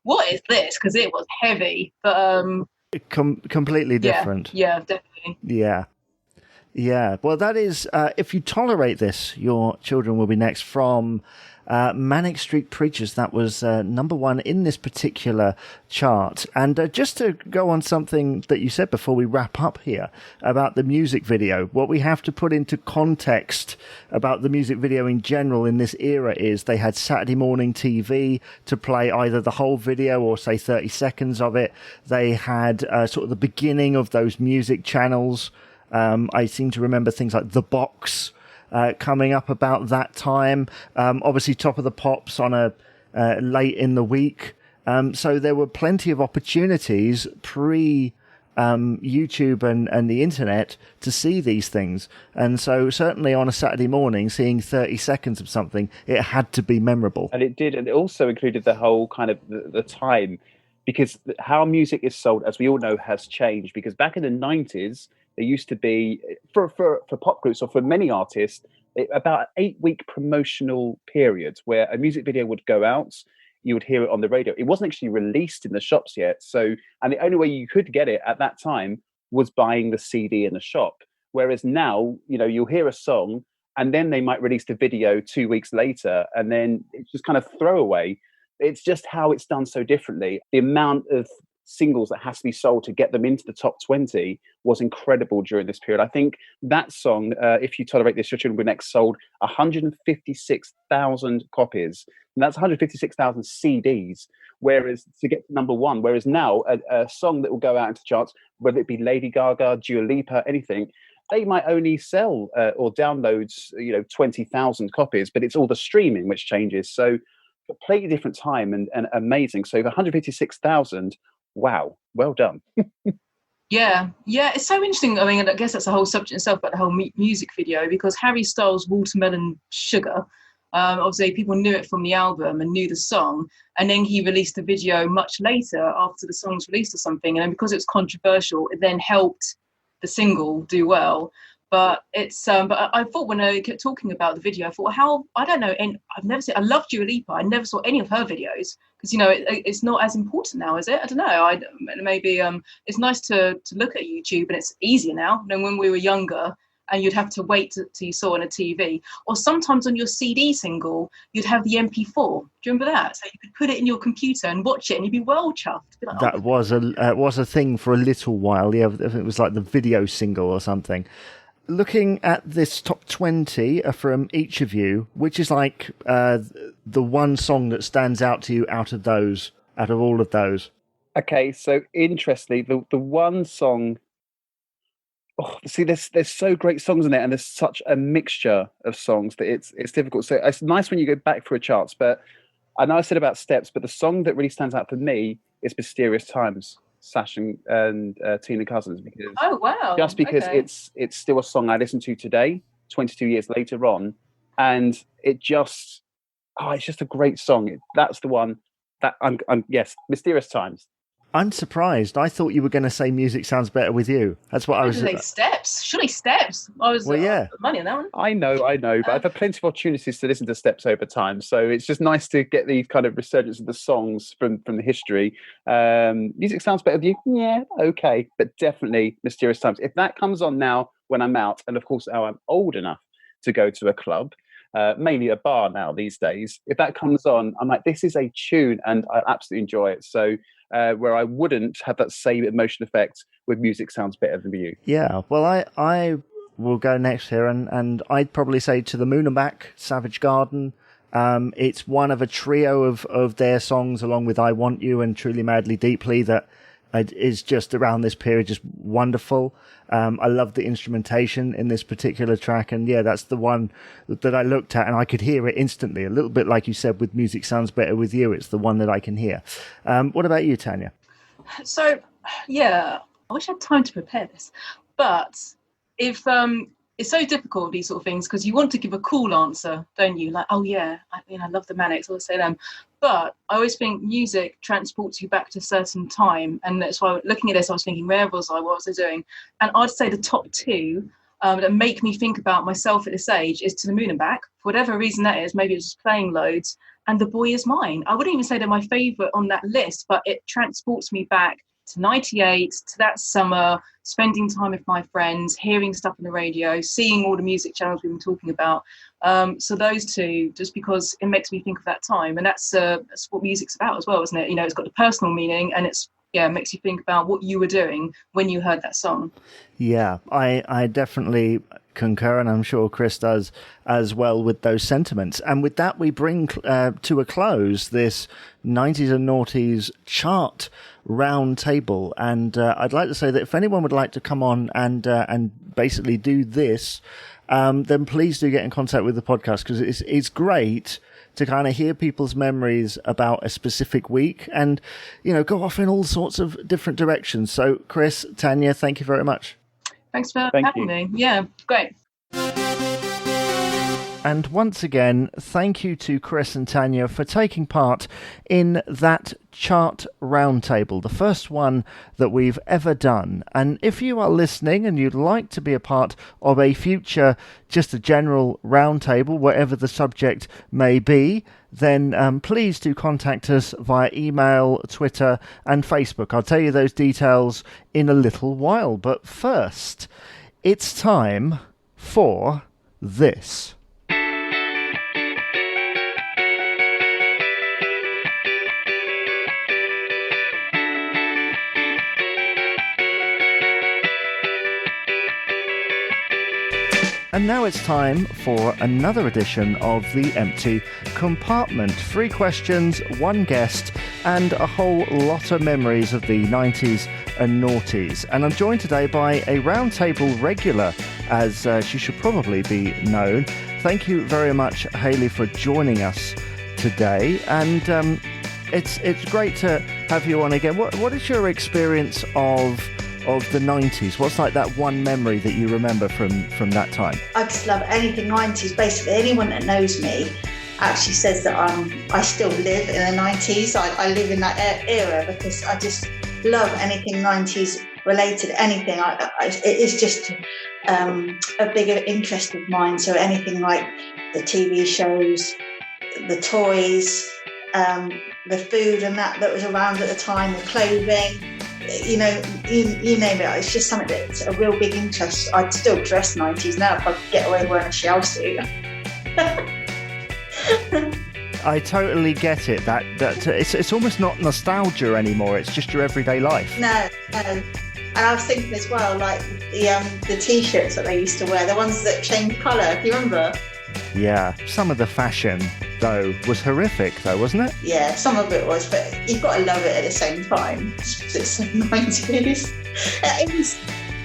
what is this? Because it was heavy. But completely different. Yeah, definitely. Yeah. Well, that is, if you tolerate this, your children will be next from Manic Street Preachers. That was number one in this particular chart. And just to go on something that you said before we wrap up here about the music video, what we have to put into context about the music video in general in this era is they had Saturday morning TV to play either the whole video or say 30 seconds of it. They had sort of the beginning of those music channels. I seem to remember things like The Box coming up about that time. Obviously, Top of the Pops on a late in the week. So there were plenty of opportunities pre YouTube and the internet to see these things. And so certainly on a Saturday morning, seeing 30 seconds of something, it had to be memorable. And it did. And it also included the whole kind of the time, because how music is sold, as we all know, has changed. Because back in the 90s, there used to be, for pop groups or for many artists, about an 8-week promotional period where a music video would go out, you would hear it on the radio. It wasn't actually released in the shops yet. So, and the only way you could get it at that time was buying the CD in the shop. Whereas now, you'll hear a song and then they might release the video 2 weeks later, and then it's just kind of throwaway. It's just how it's done so differently. The amount of singles that has to be sold to get them into the top 20 was incredible during this period. I think that song, If You Tolerate This, Your Children Will Be Next, sold 156,000 copies. And that's 156,000 CDs, whereas to get to number one, whereas now a song that will go out into charts, whether it be Lady Gaga, Dua Lipa, anything, they might only sell or downloads, 20,000 copies, but it's all the streaming which changes. So completely different time and amazing. So 156,000, wow, well done. Yeah, it's so interesting. I mean, I guess that's a whole subject itself about the whole music video, because Harry Styles' Watermelon Sugar, obviously people knew it from the album and knew the song, and then he released the video much later after the song's released or something, and then because it was controversial, it then helped the single do well. But it's but I thought when I kept talking about the video, I thought, how, I don't know, and I've never seen, I love Dua Lipa, I never saw any of her videos, because it's not as important now, is it? I don't know. Maybe it's nice to look at YouTube, and it's easier now than when we were younger, and you'd have to wait till you saw on a TV, or sometimes on your CD single you'd have the MP4. Do you remember that? So you could put it in your computer and watch it, and you'd be well chuffed. Be like, that was a thing for a little while. Yeah, it was like the video single or something. Looking at this top 20 from each of you, which is like the one song that stands out to you out of all of those? Okay, so interestingly, the one song. Oh, see, there's so great songs in it, and there's such a mixture of songs that it's difficult. So it's nice when you go back through a charts, but I know I said about Steps, but the song that really stands out for me is Mysterious Times, Sash and Tina Cousins, because because okay. it's still a song I listen to today, 22 years later on, and it's just a great song. That's the one that I'm yes, Mysterious Times. I'm surprised. I thought you were going to say Music Sounds Better With You. That's what I was. Steps. Surely Steps. I was money on that one. I know, but I've had plenty of opportunities to listen to Steps over time, so it's just nice to get these kind of resurgence of the songs from the history. Music Sounds Better With You, yeah, okay, but definitely Mysterious Times. If that comes on now when I'm out, and of course now I'm old enough to go to a club, mainly a bar now these days, if that comes on, I'm like, this is a tune, and I absolutely enjoy it. So where I wouldn't have that same emotion effect with Music Sounds Better Than You. Yeah, well, I will go next here, and I'd probably say To the Moon and Back, Savage Garden. It's one of a trio of their songs, along with I Want You and Truly Madly Deeply, that is just around this period, just wonderful. I love the instrumentation in this particular track, and yeah, that's the one that I looked at and I could hear it instantly. A little bit like you said with Music Sounds Better With You, it's the one that I can hear. What about you, Tanya? So, yeah, I wish I had time to prepare this, but if it's so difficult with these sort of things, because you want to give a cool answer, don't you? Like, oh yeah, I love the Manics, I always say them. But I always think music transports you back to a certain time, and that's why looking at this, I was thinking, where was I? What was I doing? And I'd say the top two that make me think about myself at this age is To the Moon and Back. For whatever reason that is, maybe it's just playing loads, and The Boy Is Mine. I wouldn't even say they're my favourite on that list, but it transports me back to 98, to that summer, spending time with my friends, hearing stuff on the radio, seeing all the music channels we've been talking about. So those two, just because it makes me think of that time, and that's what music's about as well, isn't it? It's got the personal meaning, and it makes you think about what you were doing when you heard that song. Yeah, I definitely concur, and I'm sure Chris does as well with those sentiments. And with that, we bring to a close this 90s and Noughties chart roundtable. And I'd like to say that if anyone would like to come on and basically do this, then please do get in contact with the podcast, because it's great to kind of hear people's memories about a specific week and, go off in all sorts of different directions. So, Chris, Tanya, thank you very much. Thanks for having me. Yeah, great. And once again, thank you to Chris and Tanya for taking part in that chart roundtable, the first one that we've ever done. And if you are listening and you'd like to be a part of a future, just a general roundtable, whatever the subject may be, then please do contact us via email, Twitter and Facebook. I'll tell you those details in a little while. But first, it's time for this. And now it's time for another edition of the Empty Compartment. 3 questions, 1 guest, and a whole lot of memories of the 90s and Noughties. And I'm joined today by a Roundtable regular, as she should probably be known. Thank you very much, Hayley, for joining us today, and it's great to have you on again. What is your experience of the 90s? What's like that one memory that you remember from that time? I just love anything 90s. Basically, anyone that knows me actually says that I still live in the 90s. I live in that era because I just love anything 90s related. Anything. It is just a bigger interest of mine. So anything like the TV shows, the toys, the food and that was around at the time, the clothing, you name it. It's just something that's a real big interest. I'd still dress 90s now if I could get away wearing a shell suit. I totally get it. That it's almost not nostalgia anymore. It's just your everyday life. No. And I was thinking as well, like the T-shirts that they used to wear, the ones that changed colour. Do you remember? Yeah, some of the fashion though was horrific, though, wasn't it? Yeah, some of it was, but you've got to love it at the same time. It's the 90s.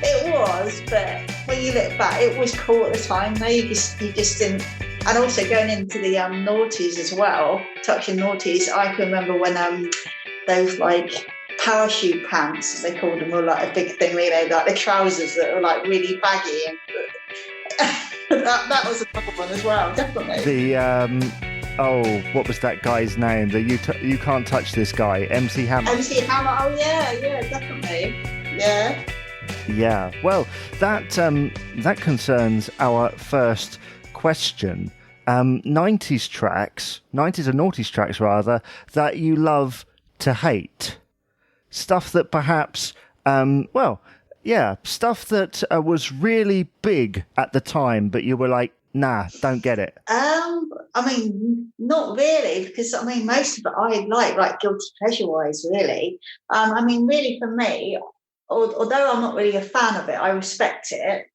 It was, but when you look back, it was cool at the time. No, you just didn't. And also going into the Noughties as well, touching Noughties, I can remember when those like parachute pants, as they called them, were like a big thing. Like the trousers that were like really baggy, and that was another one as well, definitely. The what was that guy's name? The you can't touch this guy, MC Hammer. MC Hammer. Oh yeah, definitely. Yeah. Yeah. Well, that concerns our first question. 90s tracks, 90s and noughties tracks rather, that you love to hate. Stuff that perhaps, stuff that was really big at the time, but you were like, nah, don't get it. I mean, not really, because I mean, most of it I like guilty pleasure-wise, really. I mean, really for me, although I'm not really a fan of it, I respect it.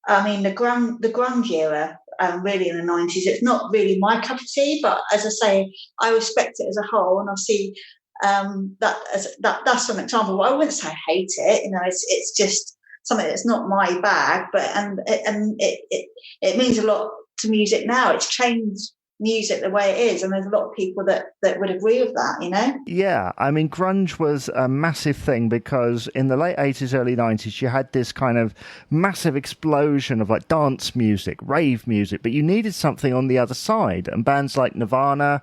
I mean, the grunge era, really in the 90s, it's not really my cup of tea, but as I say, I respect it as a whole, and I see that's an example. I wouldn't say I hate it. It's just something that's not my bag, but it means a lot to music now. It's changed music the way it is, and there's a lot of people that would agree with that, Yeah, I mean, grunge was a massive thing because in the late 80s, early 90s, you had this kind of massive explosion of like dance music, rave music, but you needed something on the other side, and bands like Nirvana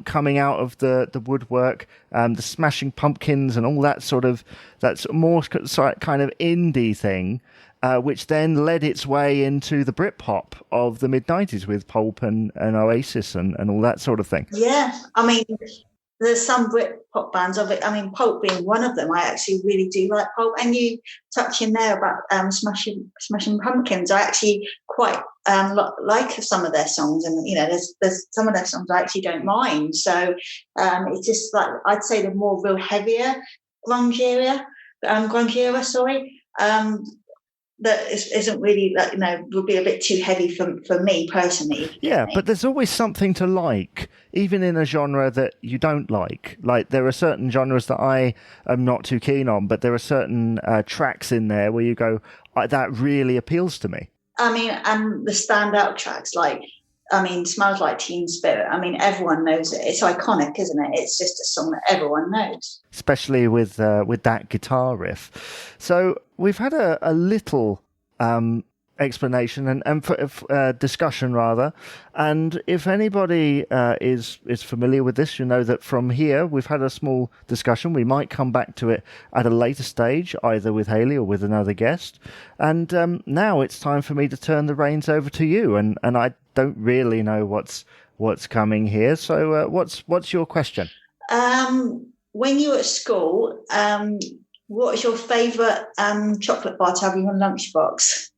coming out of the woodwork, the Smashing Pumpkins and all that's more kind of indie thing, which then led its way into the Britpop of the mid-90s with Pulp and Oasis and all that sort of thing. Yeah, I mean, there's some Britpop bands of it. I mean, Pulp being one of them. I actually really do like Pulp. And you touching there about Smashing Pumpkins, I actually quite like some of their songs. And, there's some of their songs I actually don't mind. So it's just like, I'd say the more real heavier grunge era, sorry. That isn't really, would be a bit too heavy for me personally. Yeah, but there's always something to like, even in a genre that you don't like. Like, there are certain genres that I am not too keen on, but there are certain tracks in there where you go, that really appeals to me. I mean, and the standout tracks, Smells Like Teen Spirit. I mean, everyone knows it. It's iconic, isn't it? It's just a song that everyone knows. Especially with that guitar riff. So we've had a little explanation and discussion rather. And if anybody is familiar with this, you know that from here we've had a small discussion. We might come back to it at a later stage, either with Hayley or with another guest. And now it's time for me to turn the reins over to you. And I don't really know what's coming here. So what's your question? When you were at school, what was your favourite chocolate bar to have in your lunchbox?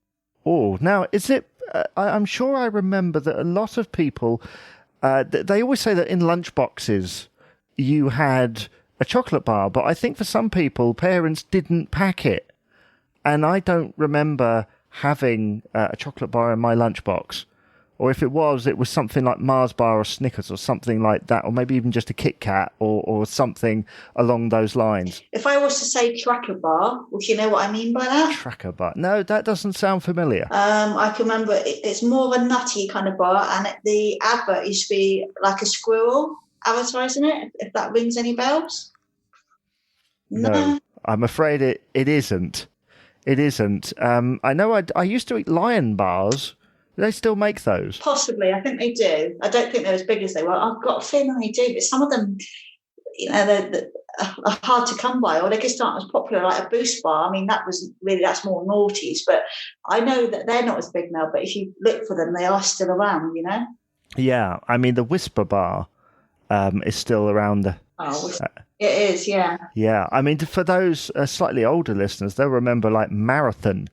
Oh, now, is it... I'm sure I remember that a lot of people... they always say that in lunchboxes you had a chocolate bar, but I think for some people, parents didn't pack it. And I don't remember having a chocolate bar in my lunchbox. Or if it was something like Mars bar or Snickers or something like that, or maybe even just a Kit Kat or something along those lines. If I was to say Cracker Bar, would you know what I mean by that? Cracker bar. No, that doesn't sound familiar. I can remember it's more of a nutty kind of bar, and the advert used to be like a squirrel advertising it, if that rings any bells. No, I'm afraid it isn't. It isn't. I know I used to eat Lion bars. Do they still make those? Possibly, I think they do. I don't think they're as big as they were. I've got a feeling they do, but some of them, they're hard to come by, or they just aren't as popular. Like a Boost bar, I mean, that's more Noughties, but I know that they're not as big now. But if you look for them, they are still around. Yeah, I mean the Whisper bar is still around. It is, yeah. Yeah, I mean for those slightly older listeners, they'll remember like Marathon.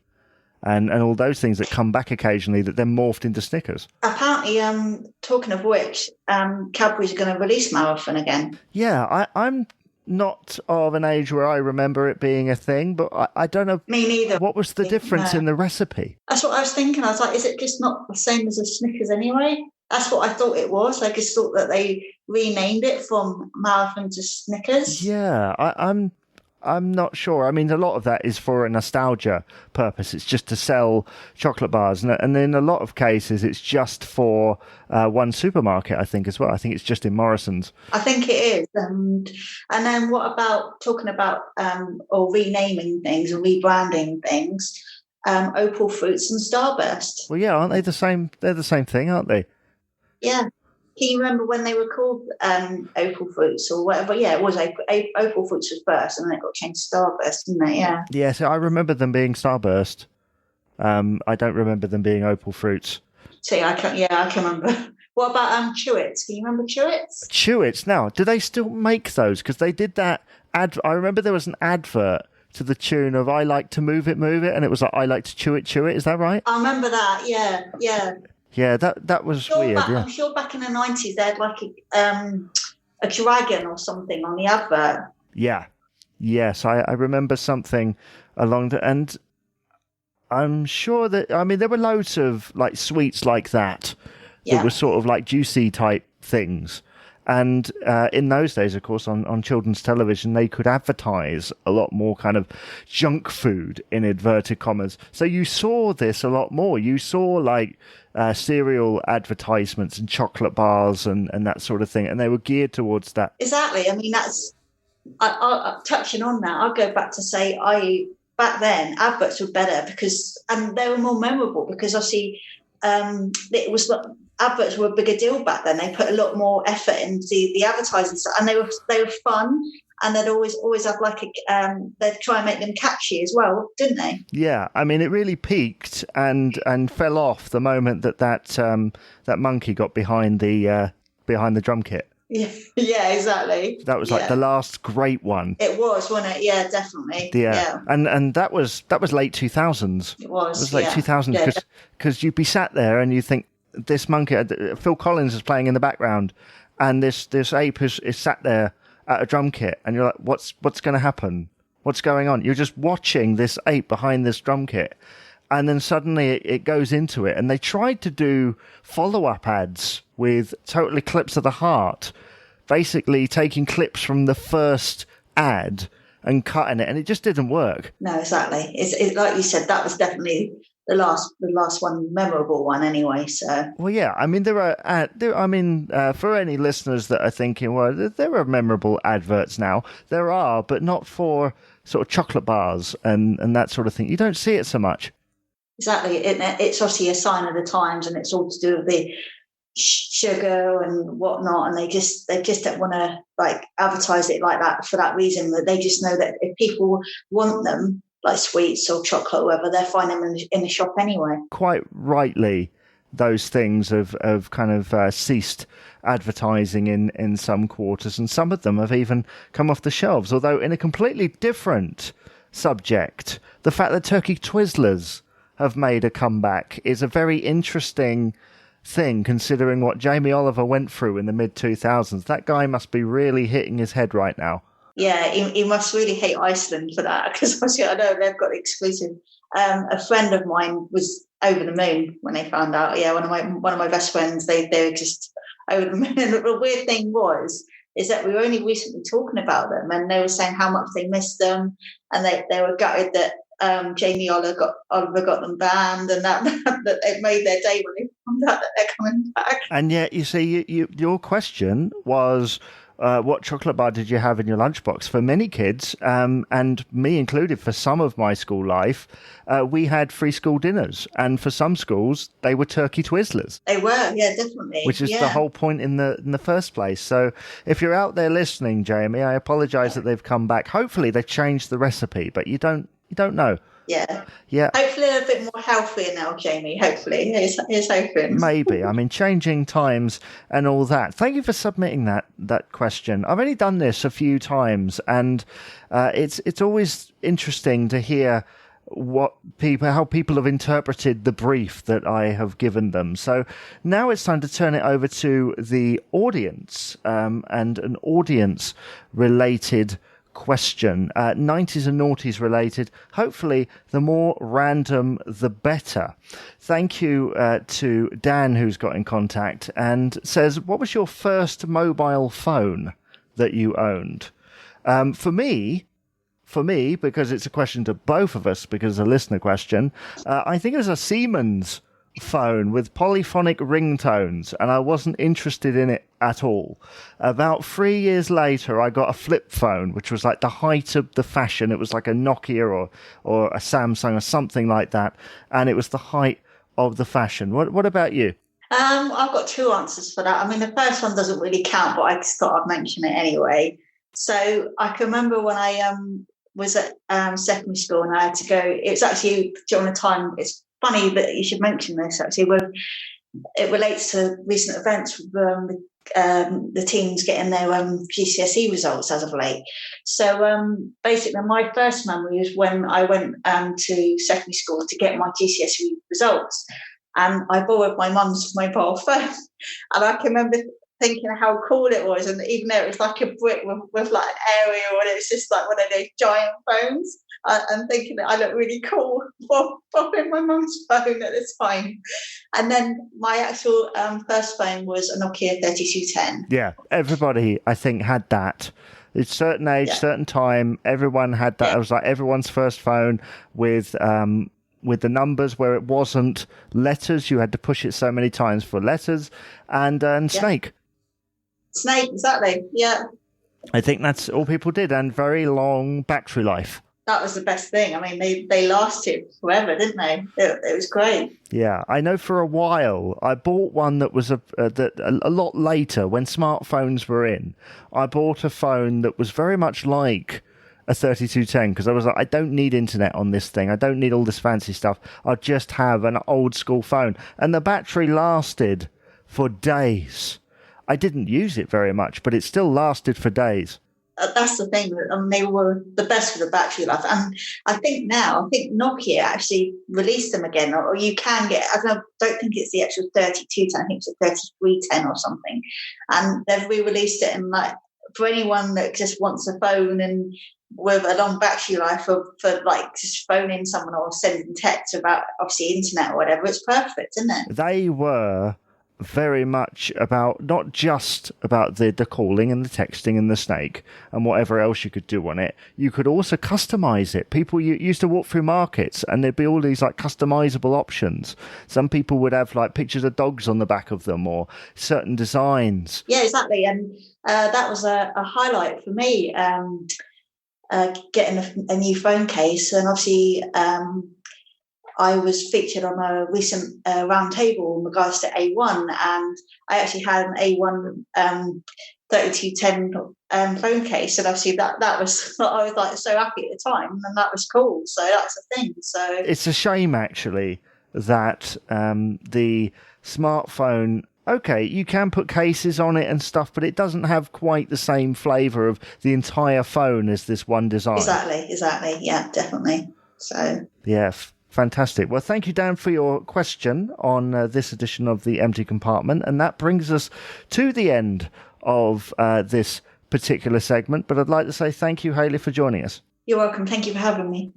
And all those things that come back occasionally that then morphed into Snickers. Apparently, talking of which, Cadbury's going to release Marathon again. Yeah, I'm not of an age where I remember it being a thing, but I don't know. Me neither. What was the difference in the recipe? That's what I was thinking. I was like, is it just not the same as a Snickers anyway? That's what I thought it was. I just thought that they renamed it from Marathon to Snickers. Yeah, I'm not sure. I mean, a lot of that is for a nostalgia purpose. It's just to sell chocolate bars. And in a lot of cases, it's just for one supermarket, I think, as well. I think it's just in Morrison's. I think it is. And then what about talking about or renaming things or rebranding things, Opal Fruits and Starburst? Well, yeah, aren't they the same? They're the same thing, aren't they? Yeah. Can you remember when they were called Opal Fruits or whatever? Yeah, it was Opal Fruits was first, and then it got changed to Starburst, didn't it? Yeah. Yeah, so I remember them being Starburst. I don't remember them being Opal Fruits. See, I can remember. What about Chewits? Can you remember Chewits? Chewits. Now, do they still make those? Because they did that I remember there was an advert to the tune of "I like to move it," and it was like "I like to chew it." Is that right? I remember that. Yeah. Yeah, that was weird. I'm sure back in the 90s they had like a dragon or something on the advert. Yeah. Yes, I remember something along the... And I'm sure that... I mean, there were loads of like sweets like that that were sort of like juicy type things. And in those days, of course, on children's television, they could advertise a lot more kind of junk food, in inverted commas. So you saw this a lot more. You saw like cereal advertisements and chocolate bars and that sort of thing. And they were geared towards that. Exactly. I mean, that's... I touching on that, I'll go back to say back then, adverts were better and they were more memorable because obviously adverts were a bigger deal back then. They put a lot more effort into the advertising stuff, and they were fun, and they'd always have like they'd try and make them catchy as well, didn't they? Yeah, I mean, it really peaked and fell off the moment that monkey got behind the drum kit. Yeah, exactly. That was like the last great one. It was, wasn't it? Yeah, definitely. Yeah. And that was late 2000s. It was late 2000s because you'd be sat there and you think this monkey, Phil Collins is playing in the background, and this ape is sat there at a drum kit, and you're like, what's going to happen? What's going on? You're just watching this ape behind this drum kit. And then suddenly it goes into it. And they tried to do follow-up ads with Total Eclipse of the Heart, basically taking clips from the first ad and cutting it. And it just didn't work. No, exactly. It's like you said, that was definitely the last one, memorable one anyway. So. Well, yeah. I mean, for any listeners that are thinking, well, there are memorable adverts now. There are, but not for sort of chocolate bars and that sort of thing. You don't see it so much. Exactly. It's obviously a sign of the times, and it's all to do with the sugar and whatnot, and they just don't want to like advertise it like that for that reason. That they just know that if people want them, like sweets or chocolate or whatever, they'll find them in the shop anyway. Quite rightly, those things have kind of ceased advertising in some quarters, and some of them have even come off the shelves. Although in a completely different subject, the fact that Turkey Twizzlers have made a comeback is a very interesting thing, considering what Jamie Oliver went through in the mid-2000s. That guy must be really hitting his head right now. Yeah, he must really hate Iceland for that, because obviously I know they've got exclusive a friend of mine was over the moon when they found out. Yeah, one of my best friends, they were just over the moon. And the weird thing is that we were only recently talking about them, and they were saying how much they missed them, and they were gutted that Jamie Oliver got them banned, and that it made their day when they found out that they're coming back. And yet, you see, your question was, what chocolate bar did you have in your lunchbox? For many kids, and me included, for some of my school life, we had free school dinners, and for some schools, they were turkey Twizzlers. They were, yeah, definitely. Which is the whole point in the first place. So, if you're out there listening, Jamie, I apologise that they've come back. Hopefully, they've changed the recipe, but you don't know. Yeah. Yeah. Hopefully a bit more healthier now, Jamie. Hopefully. Here's hoping. Maybe. I mean, changing times and all that. Thank you for submitting that question. I've only done this a few times, and it's always interesting to hear how people have interpreted the brief that I have given them. So now it's time to turn it over to the audience, and an audience related question, 90s and noughties related. Hopefully the more random the better. Thank you to Dan, who's got in contact and says, what was your first mobile phone that you owned? For me, because it's a question to both of us, because it's a listener question, I think it was a Siemens phone with polyphonic ringtones, and I wasn't interested in it at all. About 3 years later, I got a flip phone, which was like the height of the fashion. It was like a Nokia or a Samsung or something like that, and it was the height of the fashion. What about you? I've got two answers for that. I mean, the first one doesn't really count, but I just thought I'd mention it anyway. So I can remember when I was at secondary school, and I had to go. It was actually during a time. It's funny that you should mention this, actually, when it relates to recent events with the teams getting their GCSE results as of late. So basically, my first memory was when I went to secondary school to get my GCSE results, and I borrowed my mum's mobile phone, and I can remember thinking how cool it was, and even though it was like a brick with like an aerial, and it was just like one of those giant phones, and thinking that I looked really cool borrowing my mum's phone at the time. And then my actual first phone was a Nokia 3210. Yeah, everybody I think had that. It's certain age, certain time, everyone had that. It was like everyone's first phone with the numbers where it wasn't letters. You had to push it so many times for letters, and Snake. Snake, exactly, yeah. I think that's all people did, and very long battery life. That was the best thing. I mean, they lasted forever, didn't they? It was great. Yeah, I know for a while I bought one that was a lot later when smartphones were in. I bought a phone that was very much like a 3210 because I was like, I don't need internet on this thing. I don't need all this fancy stuff. I'll just have an old school phone. And the battery lasted for days. I didn't use it very much, but it still lasted for days. That's the thing. They were the best for the battery life. And I think Nokia actually released them again, or you can get, I don't think it's the actual 3210, I think it's a 3310 or something. And they've re-released it, and like for anyone that just wants a phone and with a long battery life for like just phoning someone or sending texts about obviously internet or whatever, it's perfect, isn't it? They were very much about not just about the calling and the texting and the Snake and whatever else you could do on it. You could also customize it. People used to walk through markets and there'd be all these like customizable options. Some people would have like pictures of dogs on the back of them or certain designs. Yeah, exactly. And that was a highlight for me, getting a new phone case. And obviously I was featured on a recent roundtable in regards to A1, and I actually had an A1 3210 phone case, and obviously that was, I was like so happy at the time, and that was cool. So that's the thing. So it's a shame actually that the smartphone, okay, you can put cases on it and stuff, but it doesn't have quite the same flavour of the entire phone as this one design. Exactly. Yeah, definitely. So yeah. Fantastic. Well, thank you, Dan, for your question on this edition of the Empty Compartment. And that brings us to the end of this particular segment. But I'd like to say thank you, Hayley, for joining us. You're welcome. Thank you for having me.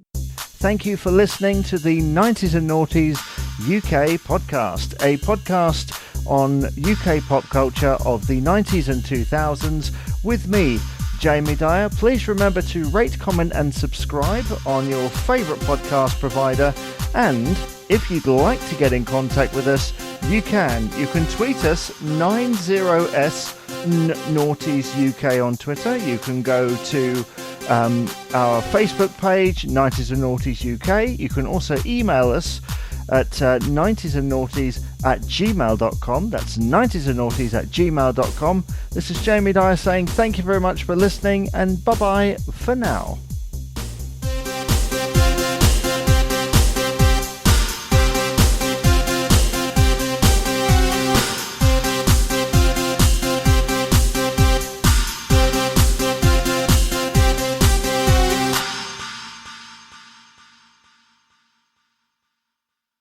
Thank you for listening to the 90s and Noughties UK podcast, a podcast on UK pop culture of the 90s and 2000s with me, Jamie Dyer. Please remember to rate, comment and subscribe on your favourite podcast provider, and if you'd like to get in contact with us, you can tweet us 90s UK on Twitter. You can go to our Facebook page, 90s and Noughties UK. You can also email us at 90esandnoughties@gmail.com. That's 90esandnoughties@gmail.com. This is Jamie Dyer saying thank you very much for listening, and bye-bye for now.